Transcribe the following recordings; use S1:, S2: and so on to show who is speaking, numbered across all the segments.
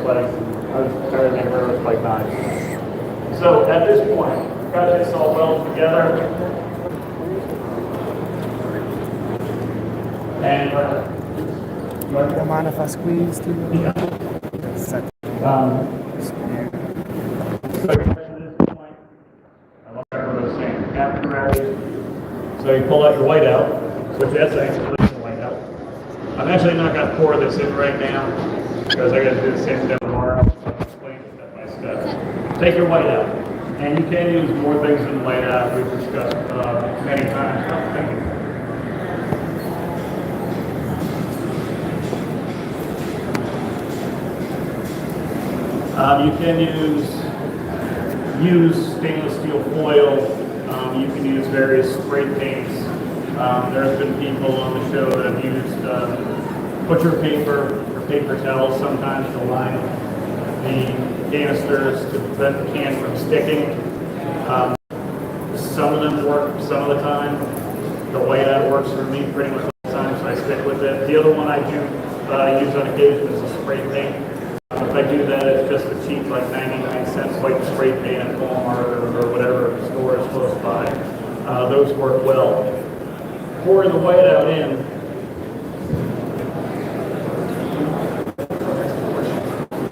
S1: like, I was tired of it was like 9. So at this point, we've got this all welded together. And
S2: don't mind if I squeeze too?
S1: yeah.
S2: Set.
S1: So at this point, I love what I was saying, after ready. So you pull out your whiteout, which that's actually the whiteout. I'm actually not going to pour this in right now because I got to do the same thing tomorrow. So I'll explain it step by step. Take your whiteout, and you can use more things than whiteout. We've discussed many times. Oh, thank you. You can use stainless steel foil. You can use various spray paints. There have been people on the show that have used butcher paper or paper towels sometimes to line the canisters to prevent the can from sticking. Some of them work some of the time. The whiteout works for me pretty much all the time, so I stick with it. The other one I do use on occasion is a spray paint. If I do that, it's just a cheap, like 99-cent white spray paint at Walmart or whatever store is close by. Those work well. Pouring the whiteout in.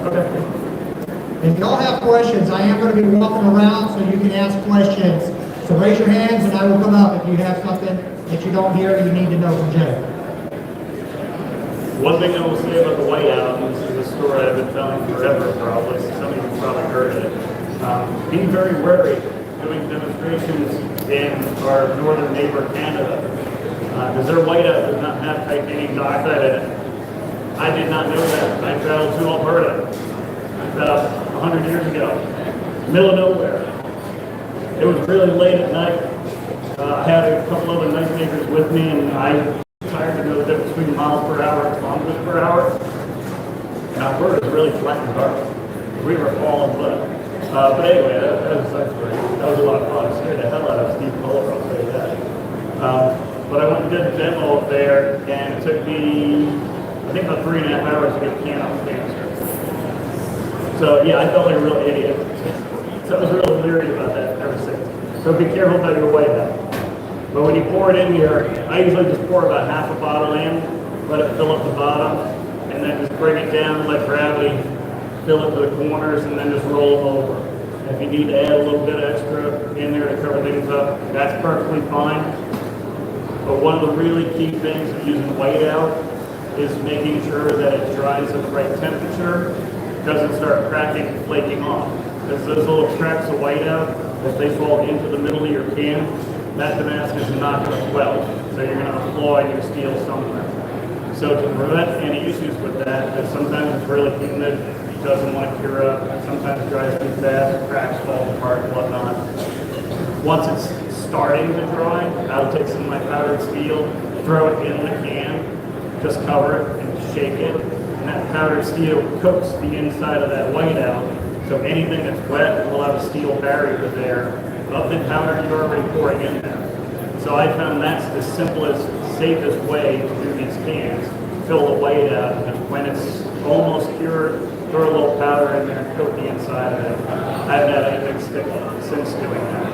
S1: Okay.
S3: If y'all have questions, I am going to be walking around so you can ask questions. So raise your hands and I will come up if you have something that you don't hear or you need to know from Jay.
S1: One thing I will say about the whiteout, and this is a story I've been telling forever probably, some of you have probably heard it. Be very wary doing demonstrations in our northern neighbor Canada, because their whiteout does not have titanium dioxide in it. I did not know that. I traveled to Alberta about 100 years ago, middle of nowhere. It was really late at night. I had a couple other night neighbors with me, and I tired to know the difference between miles per hour and kilometers per hour. And Alberta is really flat and dark. We were falling blood. But anyway, that was a lot of fun. It scared the hell out of Steve Kohler, I'll tell you that. But I went and did a demo up there, and it took me, I think, about 3.5 hours to get the can off the canister. So yeah, I felt like a real idiot. So I was really leery about that ever since. So be careful about your whiteout. But when you pour it in here, I usually just pour about half a bottle in, let it fill up the bottom, and then just bring it down, let gravity fill it to the corners, and then just roll them over. If you need to add a little bit extra in there to cover things up, that's perfectly fine. But one of the really key things of using whiteout is making sure that it dries at the right temperature, doesn't start cracking and flaking off. Because those little cracks of whiteout, if they fall into the middle of your can, that Damascus is not going to weld, so you're going to flaw your steel somewhere. So to prevent any issues with that, because sometimes it's really humid, it doesn't want to cure up, sometimes it dries too fast, cracks fall apart and whatnot. Once it's starting to dry, I'll take some of my powdered steel, throw it in the can, just cover it and shake it, and that powdered steel coats the inside of that whiteout, so anything that's wet will have a steel barrier there of the powder you're already pouring in there. So I found that's the simplest, safest way to do these cans. Fill the whiteout, and when it's almost cured, throw a little powder in there and coat the inside of it. I haven't had anything stick since doing that.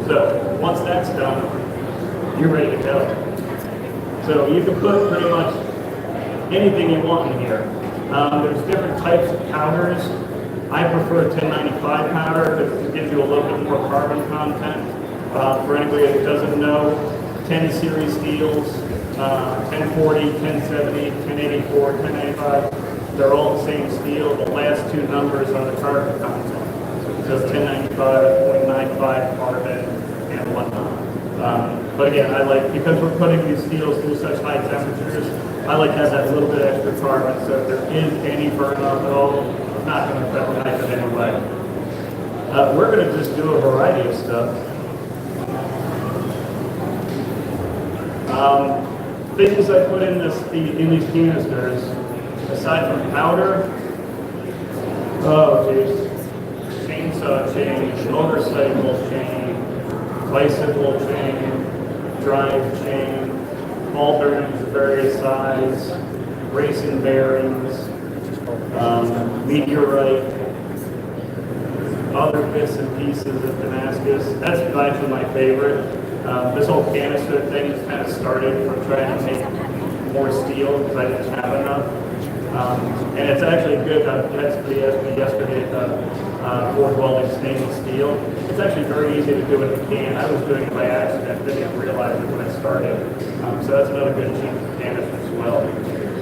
S1: So once that's done, you're ready to go. So you can put pretty much anything you want in here. There's different types of powders. I prefer 1095 powder because it gives you a little bit more carbon content. For anybody that doesn't know, 10 series steels, 1040, 1070, 1084, 1095, they're all the same steel. The last two numbers are the carbon content. So 1095, 0.95 carbon, and whatnot. But again, I like, because we're putting these steels through such high temperatures, I like to have that little bit extra carbon, so if there is any burn up at all, it's not going to affect the knife in any way. We're going to just do a variety of stuff. Things I put in these canisters, aside from powder, oh geez, chainsaw chain, motorcycle chain, bicycle chain, drive chain, ball bearings of various size, racing bearings, meteorite, other bits and pieces of Damascus. That's actually my favorite. This whole canister thing just kind of started from trying to make more steel because I didn't have enough. And it's actually good. Somebody asked me yesterday about welding stainless steel. It's actually very easy to do with a can. I was doing it by accident, didn't even realize it when I started. So that's another good cheap canister as well.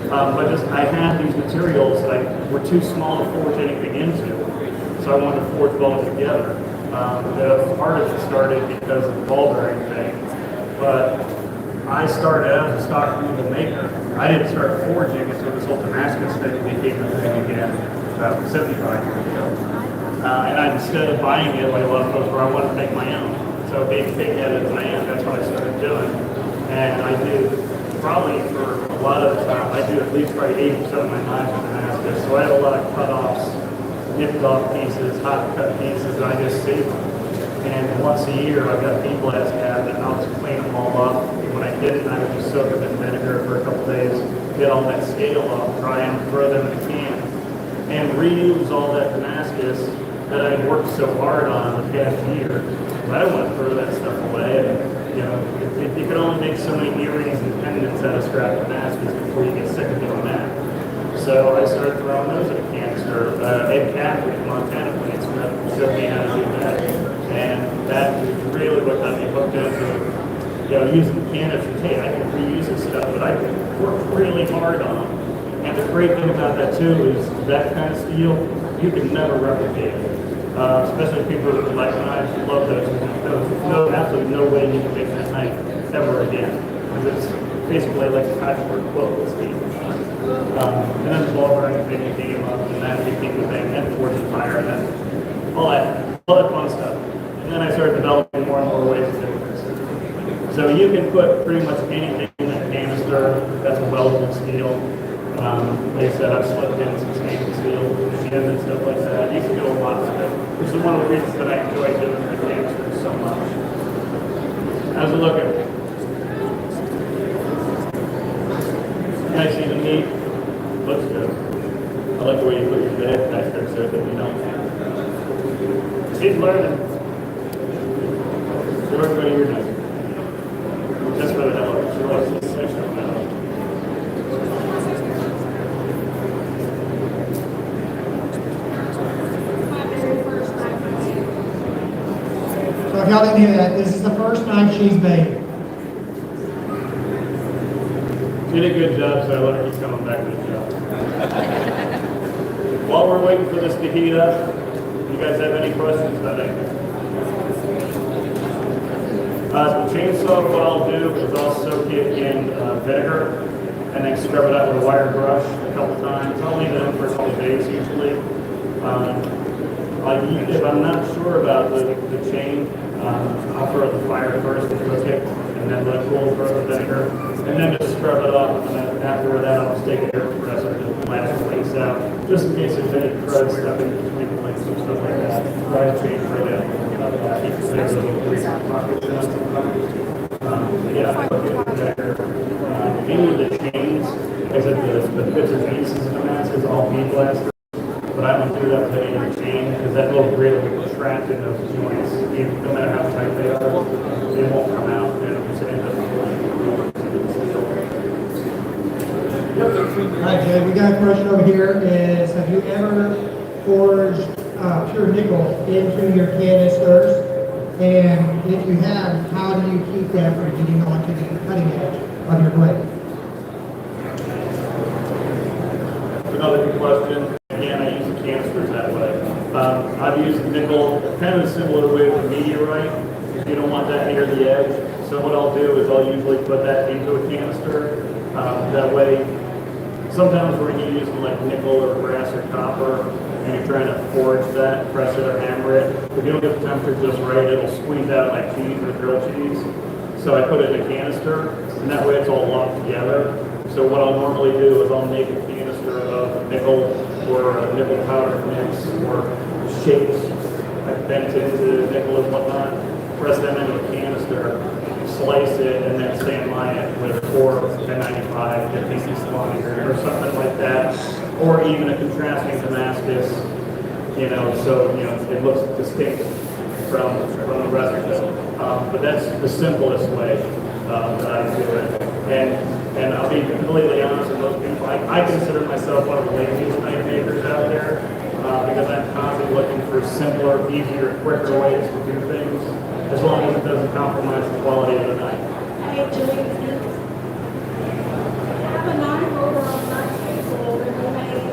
S1: But I had these materials that were too small to forge anything into, so I wanted to forge them together. The part of it started because of the ball bearing thing, but I started out as a stock tool maker. I didn't start forging until this whole Damascus thing became a thing again about 75 years ago. And instead of buying it like a lot of folks were, I wanted to make my own. So being big-headed man, that's what I started doing. And I do probably for a lot of the time, I do at least probably 80% of my knives with Damascus. So I have a lot of cut-offs, nipped off pieces, hot cut pieces, and I just save them. And once a year, I've got people that have it, and I'll just clean them all up. When I did it, I would just soak them in vinegar for a couple days, get all that scale off, dry them, throw them in a can, and reuse all that Damascus that I worked so hard on the past year. I don't want to throw that stuff away. And, you can only make so many earrings and pendants out of scrap Damascus before you get sick of doing that. So I started throwing those in a canister. Ed Caffrey in Montana plants showed me how to do that. And that is really what got me hooked into using canisters. Hey, I can reuse this stuff, but I can work really hard on them. And the great thing about that too is that kind of steel, you can never replicate it. Especially people who like knives, love those. There's absolutely no way you can make that knife ever again. Because it's basically like a patchwork quilt with steel. And then the ball bearing thing came up, and that became the thing, and forged fire, and then all that fun stuff. And then I started developing more and more ways to do this. So you can put pretty much anything in that canister that's a weldable steel. Like I said, I've slipped in some stainless steel machines and stuff like that. You can do a lot of it, which is one of the reasons that I enjoy doing the canisters so much. How's it looking? Can I see the meat? Looks good. I like the way you put your head back there so that you don't. Keep learning. Show everybody your knife. Just for the hell of it. Show us this section now.
S3: So if y'all didn't hear that, this is the first knife she's made.
S1: She did a good job, so I let her keep coming back to the job. While we're waiting for this to heat up, you guys have any questions about anything? The chainsaw, what I'll do is I'll soak it in vinegar and then scrub it out with a wire brush a couple times. I'll leave it in for a couple days usually. If I'm not sure about the chain, I'll throw it in the fire first and cook it, and then let it cool, throw the vinegar, and then just scrub it off. And then after that, I'll just take an air compressor and blast the links out, just in case there's any crud stuff in between the links and stuff like that. Try to change for that. There's a little grease pocket. Yeah, I cook it with vinegar. Any of the chains, like I said, the bits and pieces of the mask is all bead blaster. But I don't do that with any other chain because that little grit will be trapped in those joints. No matter how tight they are, they won't come out. It'll just end up.
S3: All right, Jay, we got a question over here is, have you ever forged pure nickel into your canisters? And if you have, how do you keep that from getting onto the cutting edge of your blade?
S1: Another good question. Again, I use the canisters that way. I've used nickel kind of a similar way with meteorite. If you don't want that near the edge. So what I'll do is I'll usually put that into a canister. That way, sometimes when you're using like nickel or brass or copper, and you're trying to forge that, press it or hammer it, if you don't get the temperature just right, it'll squeeze out like cheese or grilled cheese. So I put it in a canister, and that way it's all locked together. So what I'll normally do is I'll make a canister of nickel or a nickel powder mix or shapes like bent into nickel and whatnot, press them into a canister, slice it, and then sand line it with 4 1095 50 or something like that. or even a contrasting Damascus, so, it looks distinct from the rest of it. But that's the simplest way that I do it. And I'll be completely honest with those people. I consider myself one of the laziest knife makers out there because I'm constantly looking for simpler, easier, quicker ways to do things, as long as it doesn't compromise the quality of the knife.
S4: Hey, Julie, I have a knife over on my table and we made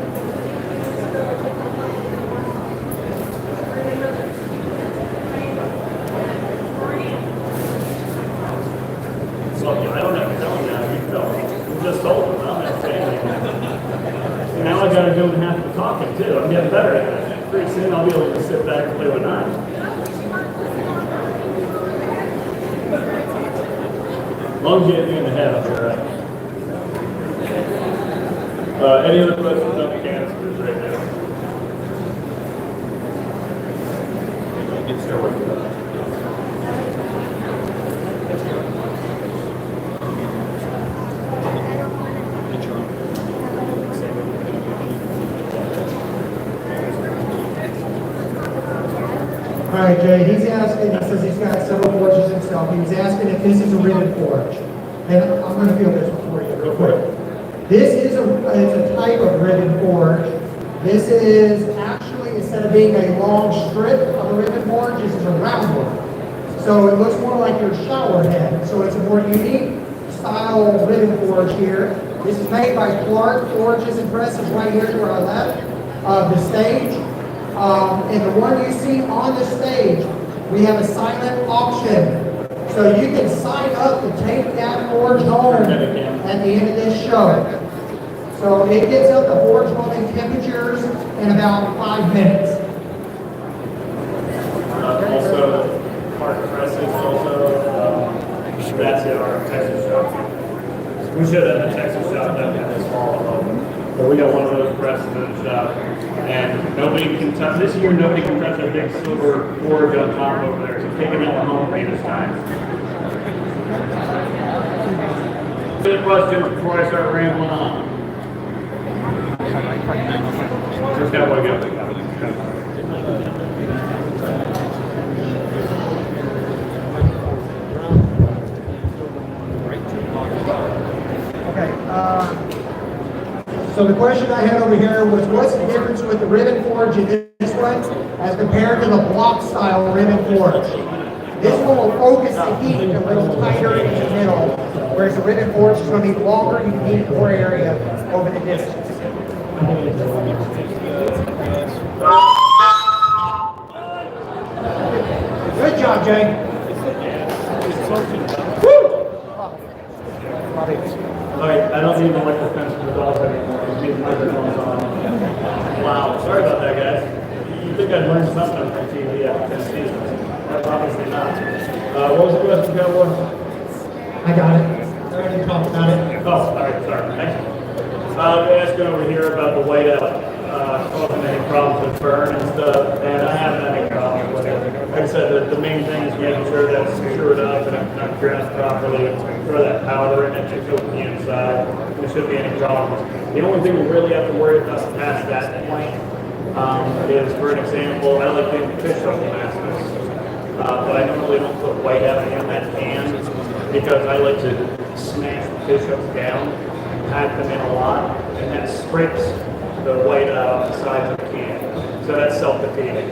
S1: So I don't have to tell them now, you tell them. You just told them, I'm not saying anything. Now I gotta do half the talking too. I'm getting better at that. Pretty soon I'll be able to sit back and play with knives. As long as you hit me in the head, I'll be all right. Any other questions on the canisters right now? Get started.
S3: All right, Jay, he's asking, he says he's got several forges himself. He's asking if this is a rivet forge. And I'm going to feel this one for you real quick. This is it's a type of rivet forge. This is actually, instead of being a long strip of a rivet forge, this is a round one. So it looks more like your shower head. So it's a more unique style rivet forge here. This is made by Clark Forges and Presses right here to our left of the stage. And the one you see on the stage, we have a silent auction. So you can sign up to take that forge home at the end of this show. So it gets up to forge welding temperatures in about 5 minutes.
S1: Also, Park Presses also, that's at our Texas shop. We should have a Texas shop that had this fall of them. But we got one of those presses in the shop. And nobody can touch, this year nobody can touch a big silver forge on top over there. So take it out home for me this time. Any questions before I start rambling on? Just got one go.
S3: So the question I had over here was, what's the difference with the rivet forge in this one as compared to the block style rivet forge? This one will focus the heat a little tighter in the middle, whereas the rivet forge is going to be longer, you can heat more area over the distance. Good job, Jay.
S1: All right, I don't need the microphone for the dogs anymore. I need the microphones on. Wow, sorry about that, guys. You think I'd learned something from TV after 10 seasons? Obviously not. What was the question, Cowboy?
S3: I got it. I already talked about it.
S1: Oh, all right, sorry. Thanks. They're asking over here about the whiteout causing any problems with burn and stuff, and I haven't had any problems with it. Like I said, the main thing is making sure that's secured up and not dressed properly. Throw that powder in it to coat the inside. There shouldn't be any problems. The only thing we really have to worry about past that point is, for an example, I like doing fish hook Damascus, but I normally don't put whiteout in that can because I like to smash the fish hooks down, pack them in a lot, and that scrapes the whiteout off the sides of the can. So that's self-defeating.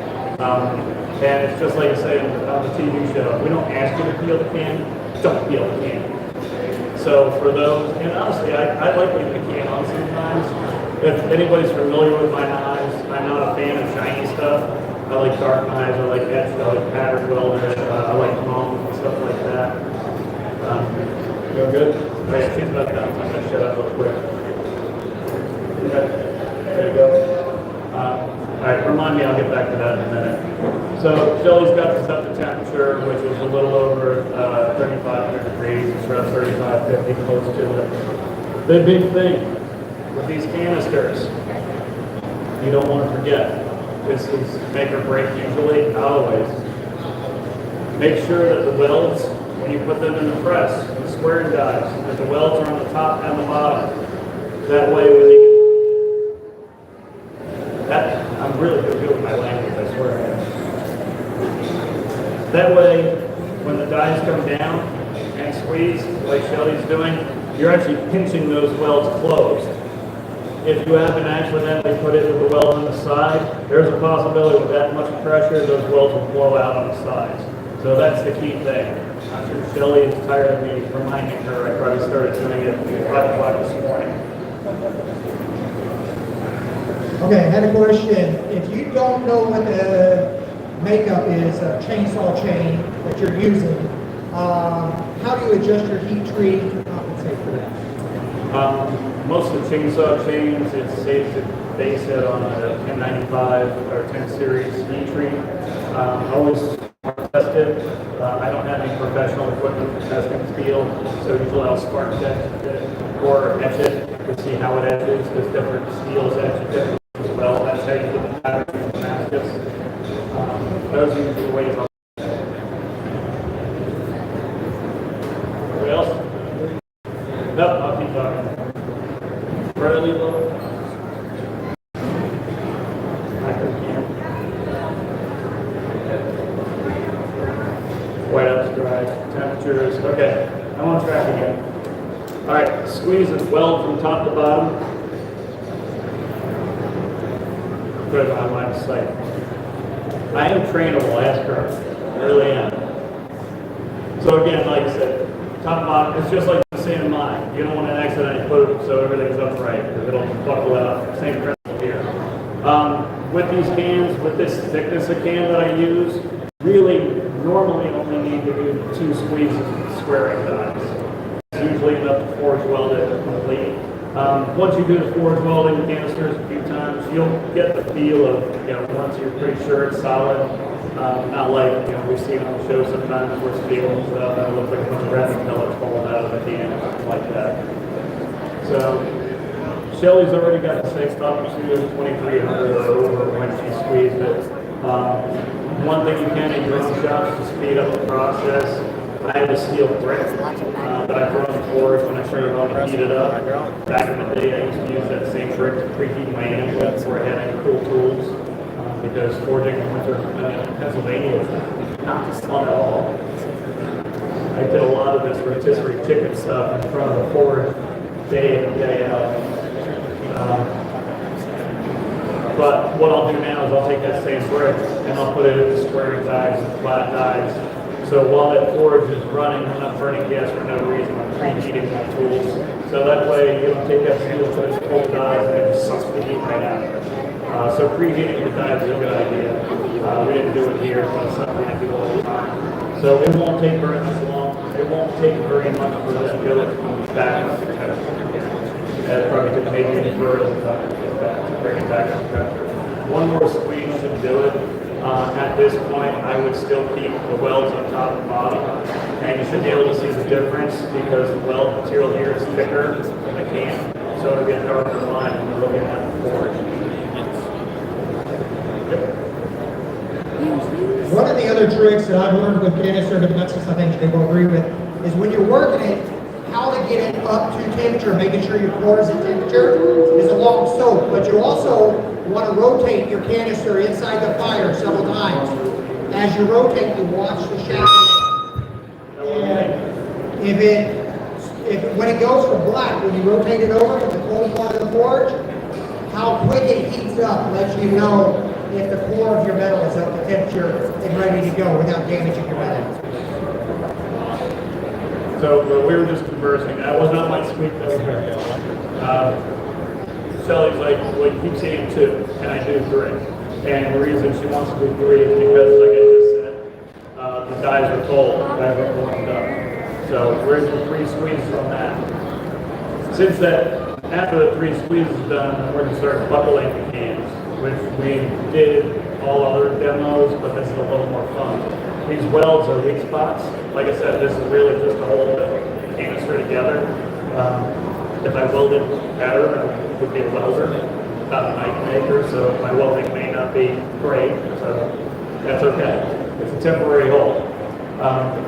S1: And it's just like I say on the TV show, we don't ask you to peel the can, don't peel the can. So for those, and honestly, I like leaving the can on sometimes. If anybody's familiar with my knives, I'm not a fan of shiny stuff. I like dark knives, I like etched, I like patterned welders, I like foam and stuff like that. Go good? All right, she's about done. I'm going to shut up real quick. Okay. There you go. All right, remind me, I'll get back to that in a minute. So Shelly's got this up to temperature, which is a little over 3,500 degrees. It's around 3,550, close to it. The big thing with these canisters, you don't want to forget, this is make or break usually, not always. Make sure that the welds, when you put them in the press, the square dies, that the welds are on the top and the bottom. That way when you down and squeeze like Shelly's doing, you're actually pinching those welds closed. If you happen to accidentally put it with the weld on the side, there's a possibility with that much pressure, those welds will blow out on the sides. So that's the key thing. I'm sure Shelly is tired of me reminding her. I probably started doing it at 5 o'clock this morning.
S3: Okay, I had a question. If you don't know what the makeup is, a chainsaw chain that you're using, how do you adjust your heat treating to compensate for that?
S1: Most of the chainsaw chains, it's safe to base it on a 1095 or 10 series heat treat. Always test it. I don't have any professional equipment for testing steel, so usually I'll spark test it or etch it to see how it etches, because different steels etch different as well. That's how you get the pattern from Damascus. Those are the ways I'll. What else? Nope, I'll keep talking. Bradley, white out dry, temperatures. Okay, I'm on track again. All right, squeeze and weld from top to bottom. Put it on line of sight. I am trainable, ask her. I really am. So again, like I said, top to bottom, it's just like the same line. You don't want to accidentally put it so everything's upright, because it'll buckle out. Same principle here. With these cans, with this thickness of can that I use, really normally only need to do 2 squeezes of squaring dies. It's usually enough to forge weld it complete. Once you do the forge welding canisters a few times, you'll get the feel of, once you're pretty sure it's solid. Not like, we've seen on the show sometimes where steel and stuff, and it looks like a bunch of wrapping pellets falling out of the can or something like that. So, Shelly's already got the safe stop. She was 2,300 or over when she squeezed it. One thing you can do in the shop is to speed up the process. I have a steel brick that I throw in the forge when I turn it on and heat it up. Back in the day, I used to use that same brick to preheat my engine before I had any cool tools, because forging in winter in Pennsylvania is not fun at all. I did a lot of this rotisserie chicken stuff in front of the forge day in and day out. But what I'll do now is I'll take that same brick and I'll put it into squaring dies and flat dies. So while that forge is running, I'm not burning gas for no reason. I'm preheating my tools. So that way you don't take that steel, put it in cold dies, and it just sucks the heat right out of it. So preheating the dies is a good idea. We didn't do it here, but it's something I do all the time. So it won't take very much long. It won't take very much for that billet to come back up to temperature again. That probably could take any further time to get back, to bring it back up to temperature. One more squeeze should do it. At this point, I would still keep the welds on top and bottom, and you should be able to see the difference because the weld material here is thicker than the can, so it'll get a darker line when you're looking at the forge.
S3: One of the other tricks that I've learned with canister Damascus, I think they will agree with, is when you're working it, how to get it up to temperature, making sure your core is at temperature, is along soap. But you also want to rotate your canister inside the fire several times. As you rotate, you watch the shaft. And when it goes from black, when you rotate it over to the cold part of the forge, how quick it heats up lets you know if the core of your metal is up to temperature and ready to go without damaging your metal.
S1: So we were just conversing. I was not my sweet over. Shelly's like, well, you keep saying 2, and I do 3. And the reason she wants to do 3 is because, like I just said, the dies are cold, the dies are warmed up. So we're doing 3 squeezes on that. Since that, after the 3 squeezes is done, we're going to start buckling the cans, which we did all other demos, but this is a little more fun. These welds are weak spots. Like I said, this is really just to hold the canister together. If I welded better, I would be a welder, not a knife maker, so my welding may not be great, so that's okay. It's a temporary hold.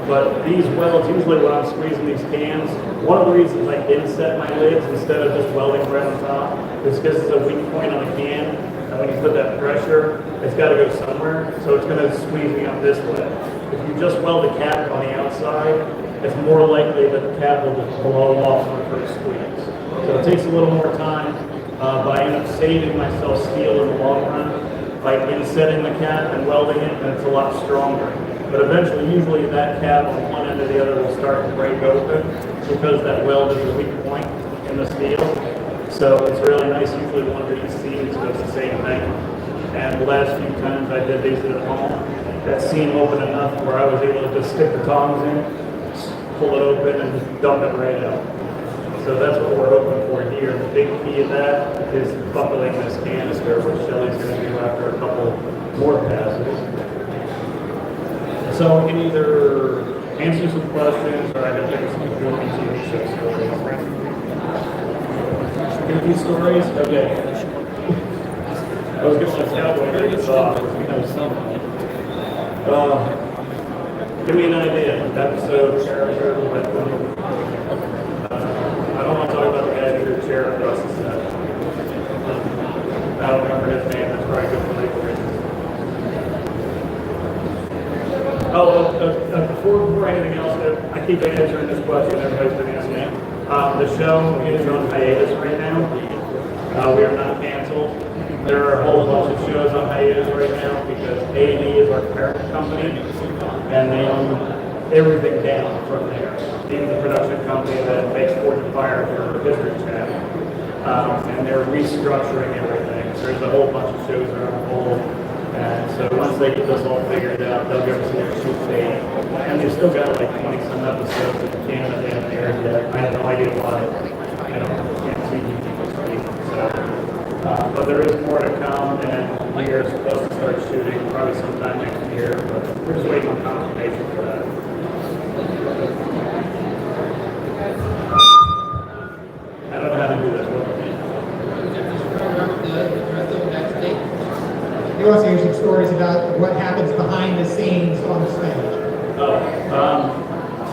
S1: But these welds, usually when I'm squeezing these cans, one of the reasons I inset my lids instead of just welding right on top is because it's a weak point on the can, and when you put that pressure, it's got to go somewhere, so it's going to squeeze me up this way. If you just weld the cap on the outside, it's more likely that the cap will just blow off on the first squeeze. So it takes a little more time, but I end up saving myself steel in the long run by insetting the cap and welding it, and it's a lot stronger. But eventually, usually that cap on one end or the other will start to break open because that weld is a weak point in the steel. So it's really nice. Usually one of these seams does the same thing. And the last few times I did these at home, that seam opened enough where I was able to just stick the tongs in, pull it open, and just dump it right out. So that's what we're hoping for here. The big key of that is buckling this canister, which Shelly's going to do after a couple more passes. So we can either answer some questions, or I can think of some cool TV show stories. Give a few stories? Okay. I was going to cowboy this off. Give me an idea. Episode, character, I don't want to talk about the guy who threw a chair across the set. I don't remember his name. That's probably good for legal reasons. Before anything else, I keep answering this question. Everybody's been asking me. The show is on hiatus right now. We are not canceled. There are a whole bunch of shows on hiatus right now because A&E is our parent company, and they own everything down from there. Even the production company that makes Fortune Fire for History Channel. And they're restructuring everything. So there's a whole bunch of shows that are on hold. And so once they get this all figured out, they'll give us a shoot date. And they've still got like 20-some episodes that Canada they haven't aired yet. I have no idea why. I can't see people speak. So, but there is more to come, and we are supposed to start shooting probably sometime next year. But we're just waiting on confirmation for that. I don't know how to do this.
S3: He wants to hear some stories about what happens behind the scenes on the stage.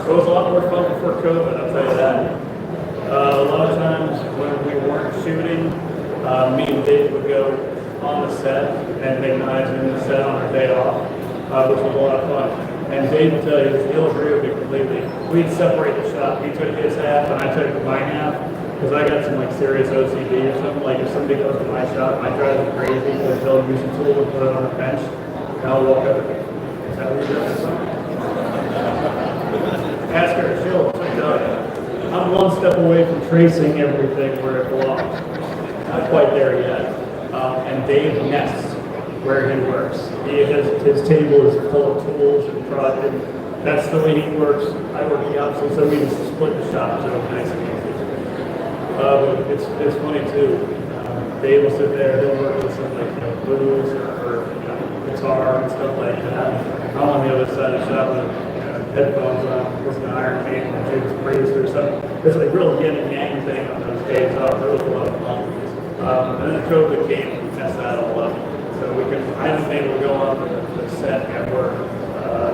S1: It was a lot more fun before COVID, I'll tell you that. A lot of times when we weren't shooting, me and Dave would go on the set and make knives in the set on our day off, which was a lot of fun. And Dave will tell you, he'll agree with me completely. We'd separate the shop. He took his half and I took my half. Because I got some like serious OCD or something. Like if somebody goes to my shop, I drive them crazy because they'll use a tool and put it on a bench, and I'll walk up and is that what you're doing? Ask her, she'll tell you. I'm one step away from tracing everything where it belongs. Not quite there yet. And Dave nests where he works. His table is full of tools and projects. That's the way he works. I work the opposite, so we just split the shop so it's nice and easy. But it's funny too. Dave will sit there, he'll work with some like blues or guitar and stuff like that. I'm on the other side of the shop with headphones on, listening to Iron Maiden and Judas Priest or something. It's like real yin and yang thing on those days off. It was a lot of fun. And then COVID came and messed that all up. So I haven't been able to go on the set at work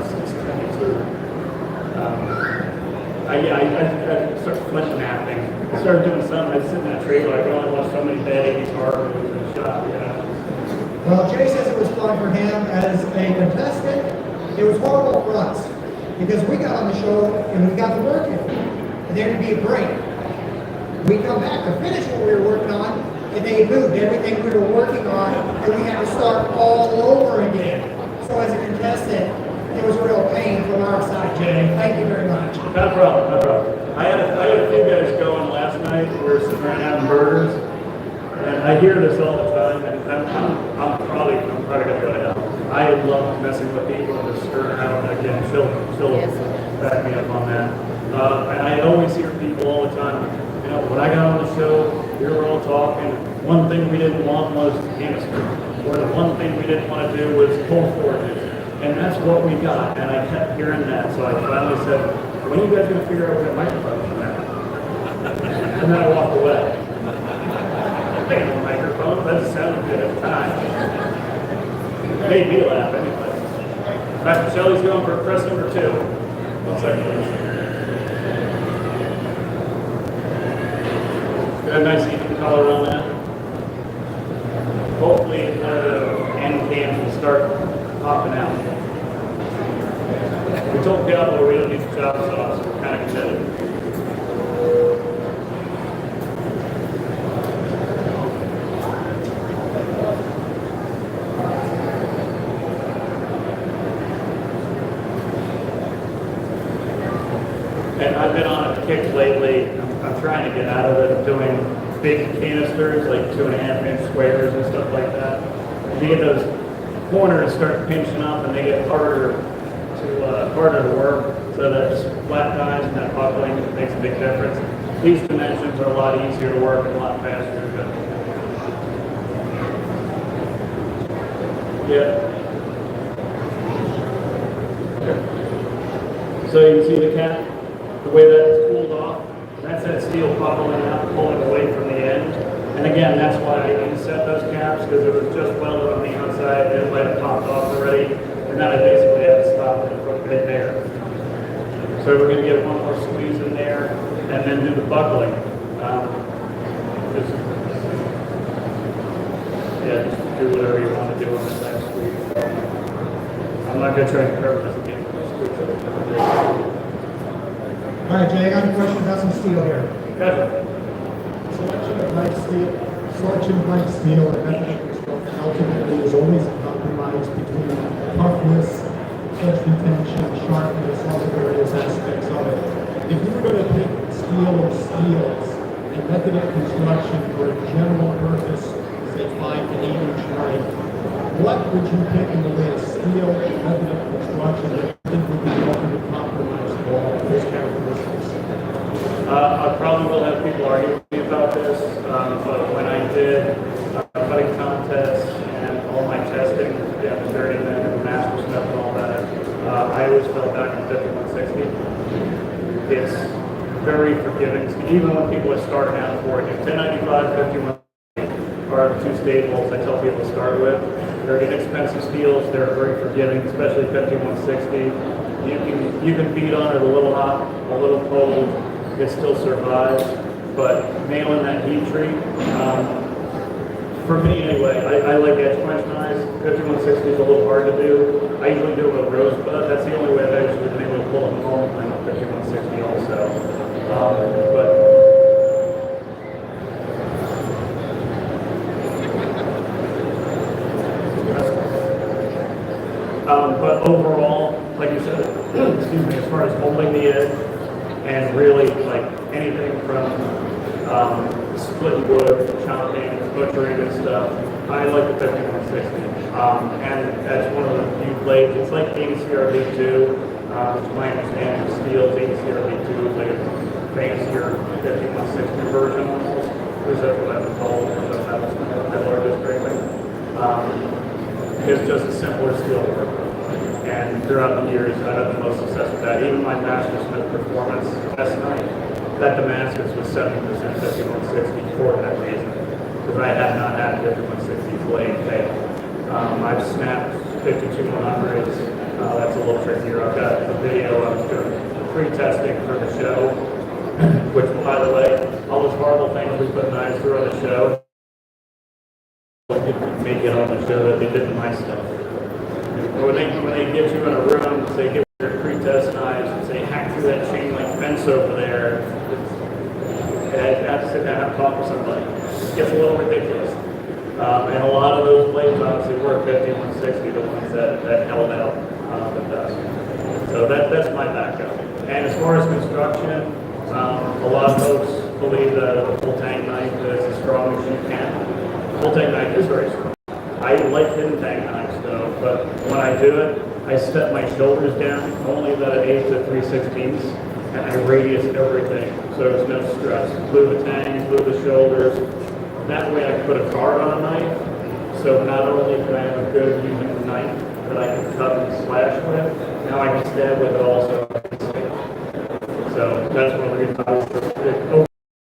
S1: since 22. I started flip napping. I started doing something. I'd sit in that trailer. I could only watch so many bad guitar movies in the shop,
S3: Well, Jay says it was fun for him as a contestant. It was horrible for us because we got on the show and we got to working. And there'd be a break. We come back to finish what we were working on, and they moved everything we were working on, and we had to start all over again. So as a contestant, it was a real pain from our side, Jay. Thank you very much.
S1: No problem. I had a few guys going last night. We were sitting around having burgers, and I hear this all the time. And I'm probably gonna go to hell. I love messing with people and just stirring around. Again, she'll back me up on that. And I always hear people all the time. When I got on the show, we were all talking. One thing we didn't want was canister, or the one thing we didn't want to do was cold forges. And that's what we got, and I kept hearing that, so I finally said, when are you guys going to figure out where that microphone is at? And then I walked away. Hey, no microphone, that just sounded good at the time. It made me laugh anyway. Pastor Shelley's going for press number 2. 1 second, please. Got a nice even color on that. hopefully the end cans will start popping out. We told Cowboy we don't need the chop sauce, so we're kind of committed. And I've been on a kick lately. I'm trying to get out of it, doing big canisters, like 2.5-inch squares and stuff like that. You get those corners start pinching up, and they get harder to work. So that just flat dies and that buckling makes a big difference. These dimensions are a lot easier to work and a lot faster. But yeah. So you can see the cap. The way that it's cooled off, that's that steel buckling out, pulling away from the end. And again, that's why I inset those caps, because it was just welded on the outside, and it might have popped off already, and then I basically had to stop it right there. So we're going to get one more squeeze in there, and then do the buckling. Just do whatever you want to do on this next squeeze. I'm not going to try to cover this again.
S3: All right, Jay, I got a question about some steel here.
S1: Gotcha.
S3: Selection of light steel and method of construction ultimately is always a compromise between toughness, stress retention, sharpness, all the various aspects of it. If you were going to pick steel of steels and method of construction for a general purpose, say 5 to 8 inch knife, what would you pick in the way of steel and method of construction that you think would be the ultimate compromise for all of those characteristics?
S1: I probably will have people argue with me about this, but when I did cutting contests and all my testing, the journeyman and master stuff and all that, I always fell back on 5160. It's very forgiving, even when people are starting out for it. 1095, 5160 are the two staples I tell people to start with. They're inexpensive steels, they're very forgiving, especially 5160. You can beat on it a little hot, a little cold. It still survives, but nailing that heat treat, for me anyway, I like edge punch knives. 5160 is a little hard to do. I usually do it with rosebud. That's the only way I've actually been able to pull it home on 5160 also. But overall, like you said, excuse me, as far as holding the edge, and really like anything from split wood, chopping, butchering and stuff, I like the 5160. And that's one of the few blades. It's like Canister V2. To my understanding, steel Canister V2 is like a fancier 5160 version almost. At least that's what I've been told. That was my largest rating. It's just a simpler steel to work with. And throughout the years, I've had the most success with that. Even my Master Smith Performance test knife, that Damascus was 70% 5160 for that reason. Because I had not had 5160 blade fail. I've snapped 52100s. That's a little trickier. I've got a video I was doing pre-testing for the show, which, by the way, all those horrible things we put knives through on the show, make it on the show that they did the nice stuff. When they get you in a room, say give your pre-test knives and say hack through that chain link fence over there, and have to sit down and talk to somebody. It gets a little ridiculous. And a lot of those blades obviously were 5160, the ones that held out the dust. So that's my backup. And as far as construction, a lot of folks believe that a full tank knife is as strong as you can. Full tank knife is very strong. I like hidden tank knives though, but when I do it, I step my shoulders down only about 8 to 3/16, and I radius everything, so there's no stress. Glue the tangs, glue the shoulders. That way I can put a guard on a knife, so not only can I have a good even knife that I can cut and slash with, now I can stab with it also. So that's one of the reasons I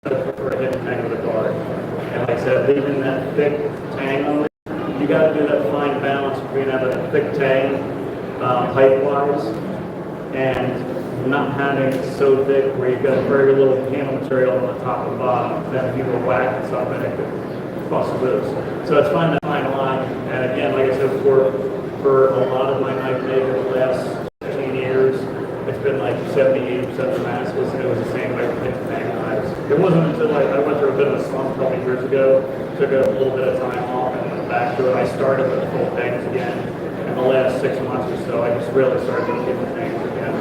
S1: prefer a hidden tang with a guard. And like I said, leaving that thick tang on there, you got to do that fine balance between having a thick tang height-wise and not having it so thick where you've got very little handle material on the top and bottom. Then if you go whack at something, it could bust loose. So it's finding that fine for a lot of my knife making the last 15 years. It's been like 70-80% Damascus, and it was the same way with bang knives. It wasn't until I went through a bit of a slump a couple years ago, took a little bit of time off, and went back to it. I started with full bangs again. In the last 6 months or so, I just really started to get the bangs again.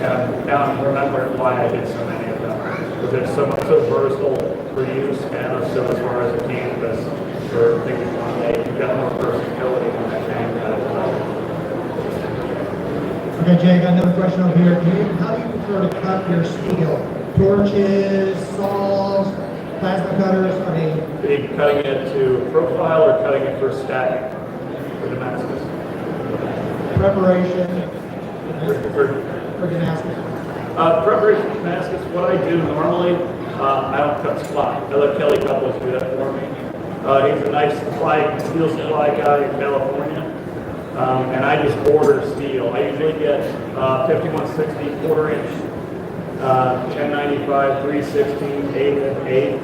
S1: And now I'm remembering why I did so many of them. Because they're so versatile for use, and also as far as the canvas for things you want to make, you've got more versatility on that bang knife.
S3: Okay, Jay, I got another question over here. How do you prefer to cut your steel? Torches, saws, plasma cutters? I mean,
S1: Are you cutting it to profile or cutting it for stacking for Damascus?
S3: preparation
S1: For
S3: for Damascus.
S1: preparation for Damascus, what I do normally, I don't cut supply. I let Kelly Couples do that for me. He's a nice steel supply guy in California. And I just order steel. I usually get 5160 quarter-inch, 1095, 316, 8 and 8.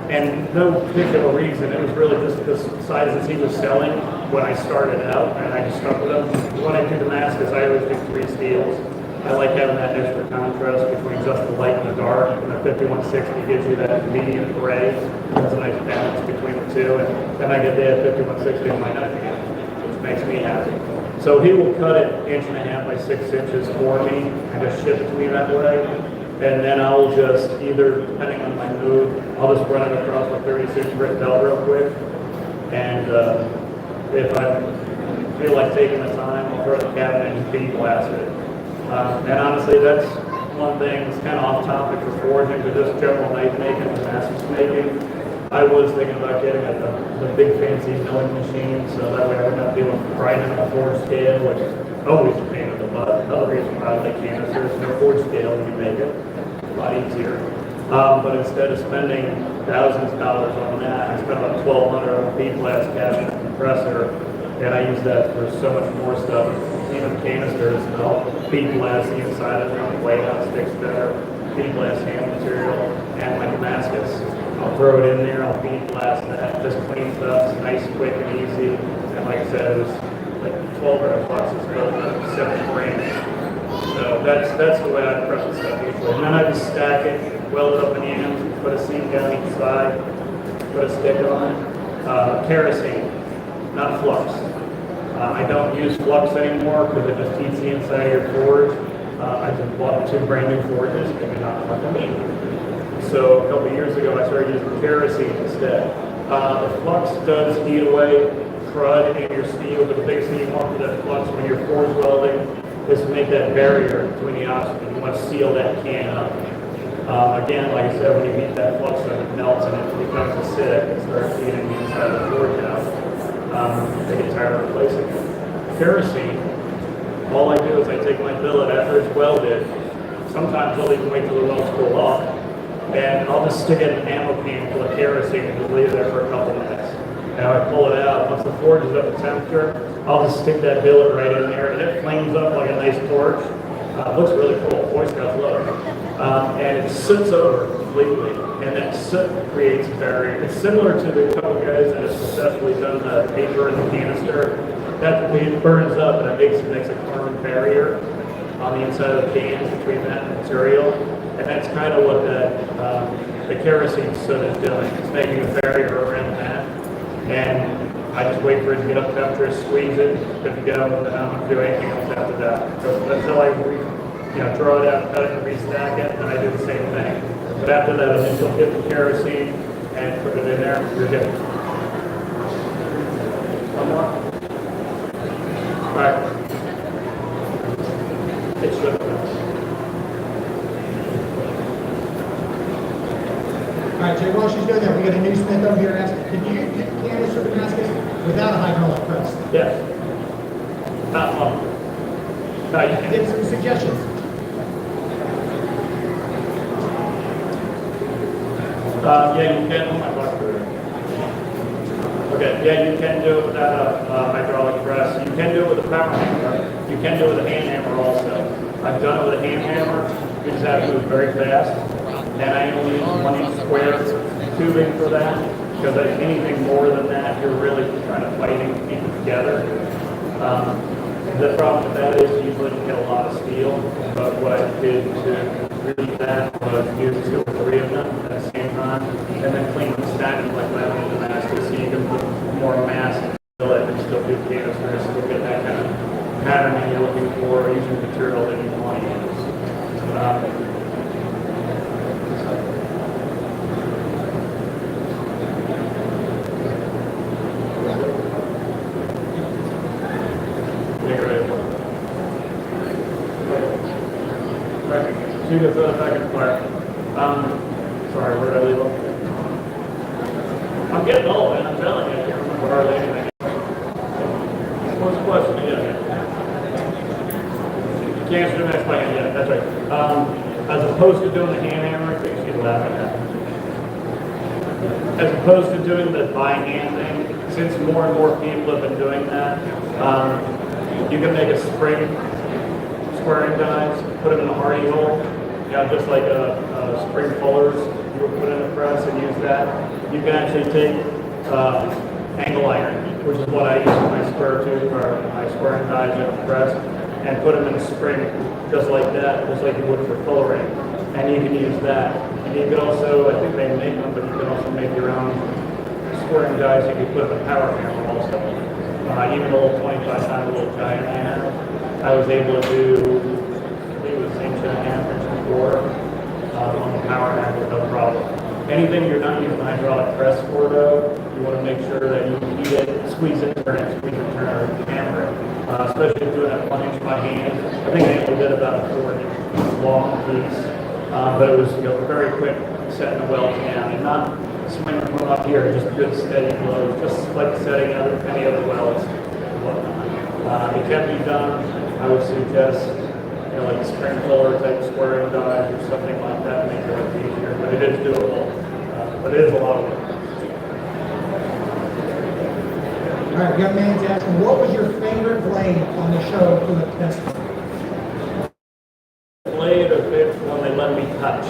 S1: And no particular reason. It was really just the sizes he was selling when I started out, and I just stuck with them. When I do Damascus, I always do 3 steels. I like having that extra contrast between just the light and the dark, and the 5160 gives you that medium gray. There's a nice balance between the two, and then I get the 5160 in my knife again, which makes me happy. So he will cut it 1.5 by 6 inches for me, and just ship it to me that way. And then I'll just either, depending on my mood, I'll just run it across a 36 grit belt real quick. And if I feel like taking the time, I'll throw the cabinet and bead blast it. And honestly, that's one thing that's kind of off topic for forging, but just general knife making and Damascus making. I was thinking about getting the big fancy milling machine, so that way I would not deal with grinding on a forge scale, which is always a pain in the butt. Another reason why I like canisters, no forge scale when you make it. A lot easier. But instead of spending thousands of dollars on that, I spent about $1,200 on a bead blast cabinet compressor, and I use that for so much more stuff. Even canisters, and I'll bead blast the inside of them, way out sticks better, bead blast hand material, and my Damascus. I'll throw it in there, I'll bead blast that, just cleans it up, it's nice, quick, and easy. And like I said, it was like $1,200 is really about 7 grand. So that's the way I prep the stuff usually. And then I just stack it, weld it up in the ends, put a seam down each side, put a stick on it. Kerosene, not flux. I don't use flux anymore because it just heats the inside of your forge. I just bought 2 brand new forges, maybe not much of them. So a couple of years ago I started using kerosene instead. The flux does heat away crud in your steel, but the biggest thing you want for that flux when you're forge welding is to make that barrier between the oxygen. You want to seal that can up. Again, like I said, when you heat that flux up, it melts and it becomes acidic and starts heating the inside of the forge out. They get tired of replacing it. Kerosene, all I do is I take my billet after it's welded. Sometimes I'll even wait till the welds cool off. And I'll just stick it in an ammo can full of kerosene and just leave it there for a couple minutes. And I pull it out. Once the forge is up to temperature, I'll just stick that billet right in there, and it flames up like a nice torch. Looks really cool. Boy Scouts love it. And it soots over completely, and that soot creates a barrier. It's similar to the couple guys that have successfully done the paper and the canister. That it burns up, and it makes a firm barrier on the inside of the cans between that material. And that's kind of what the kerosene soot is doing. It's making a barrier around that. And I just wait for it to get up temperature, squeeze it, good to go, and then I don't do anything else after that. So until I draw it out, cut it, and restack it, and I do the same thing. But after that initial hit of kerosene and put it in there, you're good. One more? All right. It should.
S3: All right, Jay, while she's doing that, we got a new Smith over here asking, can you get canister Damascus without a hydraulic press?
S1: Yes. Not long. No, you can.
S3: Give some suggestions.
S1: Yeah, you can. Oh my God. Okay, yeah, you can do it without a hydraulic press. You can do it with a power hammer. You can do it with a hand hammer also. I've done it with a hand hammer. You just have to move very fast. And I only use 1-inch square tubing for that, because anything more than that, you're really trying to fighting to keep it together. The problem with that is you wouldn't get a lot of steel, but what I did to relieve that was use two or three of them at the same time, and then clean them, stack them like laminate the master, so you can put more mass and fill it and still do canisters, so you'll get that kind of pattern that you're looking for, using the material that you want to use. So you can throw it back in the fire. Sorry, where did I leave off? I'm getting old, man. I'm telling you, I can't remember hardly anything. What's the question? Yeah. You can't answer the next question. Yeah, that's right. As opposed to doing the hand hammer, things get laughing at. As opposed to doing the by hand thing, since more and more people have been doing that, you can make a spring squaring dies, put them in a hardy hole, just like a spring pullers, you would put in a press and use that. You can actually take angle iron, which is what I use in my square tube or my squaring dies in a press, and put them in a spring just like that, just like you would for fullering. And you can use that. And you can also, I think they make them, but you can also make your own squaring dies. You can put in a power hammer also. Even a little 25 time, a little giant I have. I was able to do, I think it was 1.5 inches, 4 on the power hammer with no problem. Anything you're not using hydraulic press for though, you want to make sure that you heat it, squeeze it, turn it, squeeze it, turn it, hammer it. Especially if doing that 1 inch by hand. I think I only did about a 4 inch long piece, but it was very quick setting the welds down and not swinging them up here, just good steady blows, just like setting any other welds and whatnot. It can be done. I would suggest, like a spring puller type squaring dies or something like that, make it look easier. But it is doable. But it is a lot of work.
S3: All right, young man's asking, what was your favorite blade on the show for the test?
S1: Blade or favorite one they let me touch?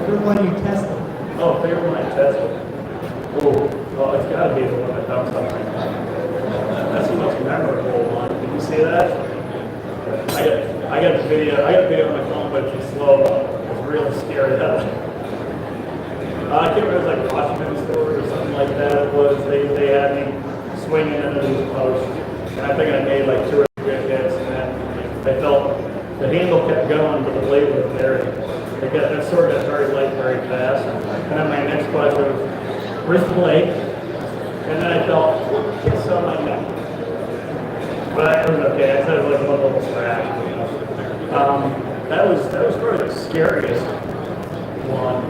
S3: Favorite one you tested?
S1: Oh, favorite one I tested. Oh, well, it's got to be the one that dumps something. That's the most memorable one. Did you see that? I got the video. I got the video on my phone, but it's slow. I was really scared of that. I can't remember, it was like a Washington store or something like that. It was, they had me swinging into these posts, and I think I made like 2 or 3 good hits, and then I felt the handle kept going, but the blade was very, that sword got very light very fast. And then my next question was, where's the blade? And then I felt, it's on my neck. But it was okay, I said it was like one little scratch. That was probably the scariest one.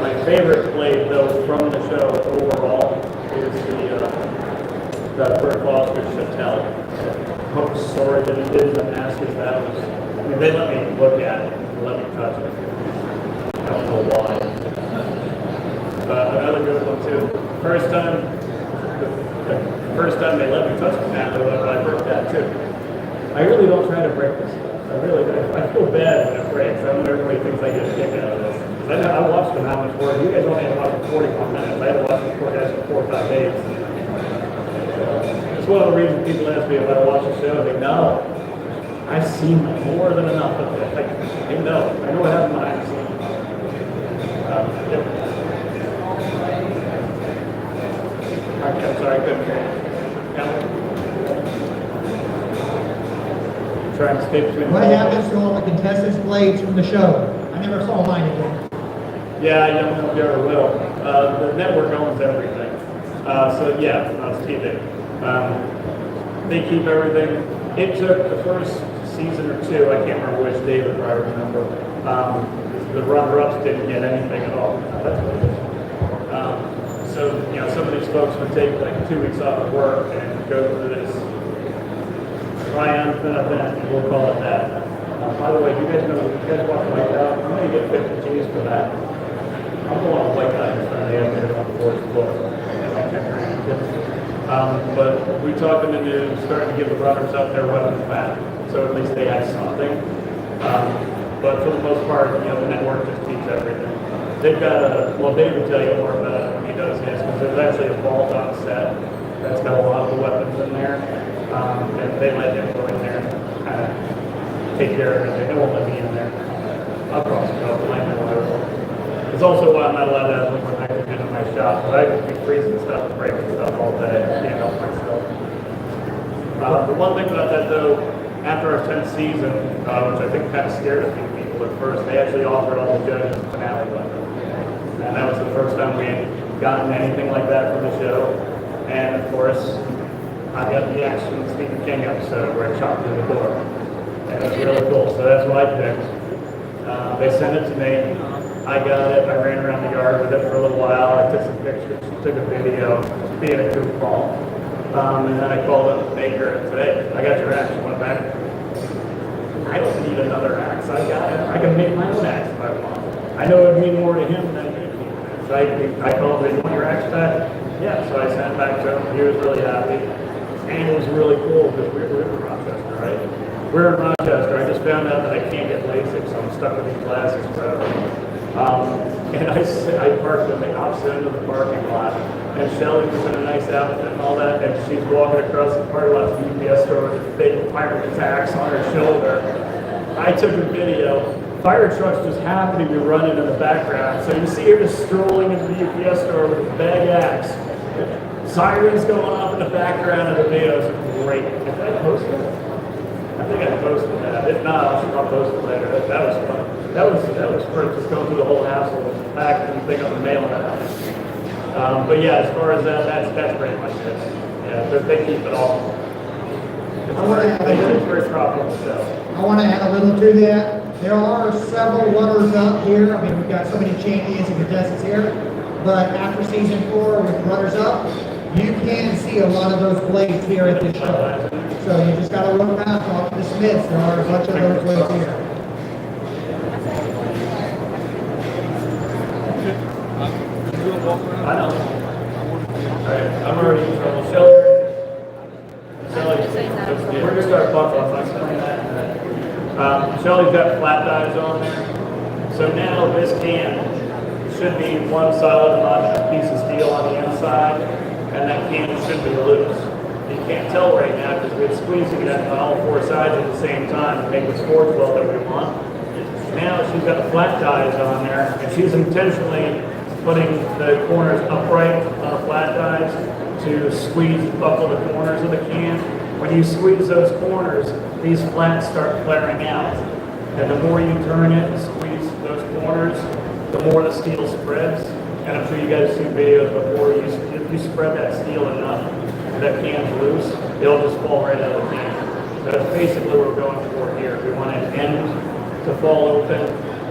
S1: My favorite blade, though, from the show overall is the Burt Foster Chattel hook sword that he did in the Masters. That was, I mean, they let me look at it, they let me touch it. I don't know why. Another good one too. First time they let me touch the mat, though, I broke that too. I really don't try to break this. I really do. I feel bad when it breaks. I know everybody thinks I get a kick out of this. I watched them how much work. You guys only had to watch it 41 minutes. I had to watch it for 4 or 5 days. It's one of the reasons people ask me if I watch the show. They know. I've seen more than enough of it. They know. I know what happened when I've seen it. I'm sorry, I couldn't hear you. Trying to stay between.
S3: What happens to all the contestants' blades from the show? I never saw mine again.
S1: Yeah, I don't know if you ever will. The network owns everything. So yeah, it's TV. They keep everything. It took the first season or 2, I can't remember which, David, I remember. The runner-ups didn't get anything at all. So, some of these folks would take like 2 weeks off of work and go through this triumphant event, we'll call it that. By the way, you guys know, you guys watch White Out, I'm going to get 50 G's for that. I'm going on White Out in front of the end on the fourth floor. But we talked in the news, starting to give the runners up their weapons back, so at least they had something. But for the most part, the network just keeps everything. They've got Dave will tell you more about it when he does his, because there's actually a vault on set That's got a lot of the weapons in there. And they let him go in there and kind of take care of everything. They won't let me in there. I'll cross it out, blame it, whatever. It's also why I'm not allowed to have liquid nitrogen in my shop. But I could be freezing stuff and breaking stuff all day. I can't help myself. The one thing about that though, after our 10th season, which I think kind of scared a few people at first, they actually offered all the judges a finale button. And that was the first time we had gotten anything like that from the show. And of course, I got the axe from the Stephen King episode where I chopped through the door. And it was really cool, so that's what I picked. They sent it to me. I got it. I ran around the yard with it for a little while. I took some pictures. She took a video, being a goofball. And then I called up the maker and said, hey, I got your axe. You want it back? I don't need another axe. I got it. I can make my own axe if I want. I know it would mean more to him than me. So I called him, you want your axe back? Yeah, so I sent it back to him. He was really happy. And it was really cool because we're in Rochester, right? We're in Rochester. I just found out that I can't get LASIK, so I'm stuck with these glasses forever. And I parked in the opposite end of the parking lot, and Shelly was in a nice outfit and all that, and she's walking across the parking lot to the UPS store with a big pirate axe on her shoulder. I took a video. Fire trucks just happened to be running in the background, so you see her just strolling into the UPS store with a bag axe. Sirens going off in the background of the video. It's great. Did I post it? I think I posted that. If not, I'll post it later. That was fun. That was for just going through the whole house and back and pick up the mail in the house. But yeah, as far as that's pretty much it. Yeah, they keep it all. It's very profitable show.
S3: I want to add a little to that. There are several runners up here. I mean, we've got so many champions and contestants here. But after season 4 with runners up, you can see a lot of those blades here at this show. So you just got to run around, talk to the Smiths. There are a bunch of those blades here.
S1: I know. Alright, I'm already in trouble. Shelly, we're gonna start buff off. Shelly's got flat dies on there. So now this can should be one solid piece of steel on the inside, and that can should be loose. You can't tell right now because we're squeezing it on all 4 sides at the same time to make the forge weld that we want. Now she's got the flat dies on there, and she's intentionally putting the corners upright on the flat dies to squeeze buckle the corners of the can. When you squeeze those corners, these flats start flaring out. And the more you turn it and squeeze those corners, the more the steel spreads. And I'm sure you guys have seen videos before. If you spread that steel enough, that can's loose, it'll just fall right out of the can. That's basically what we're going for here. We want an end to fall open.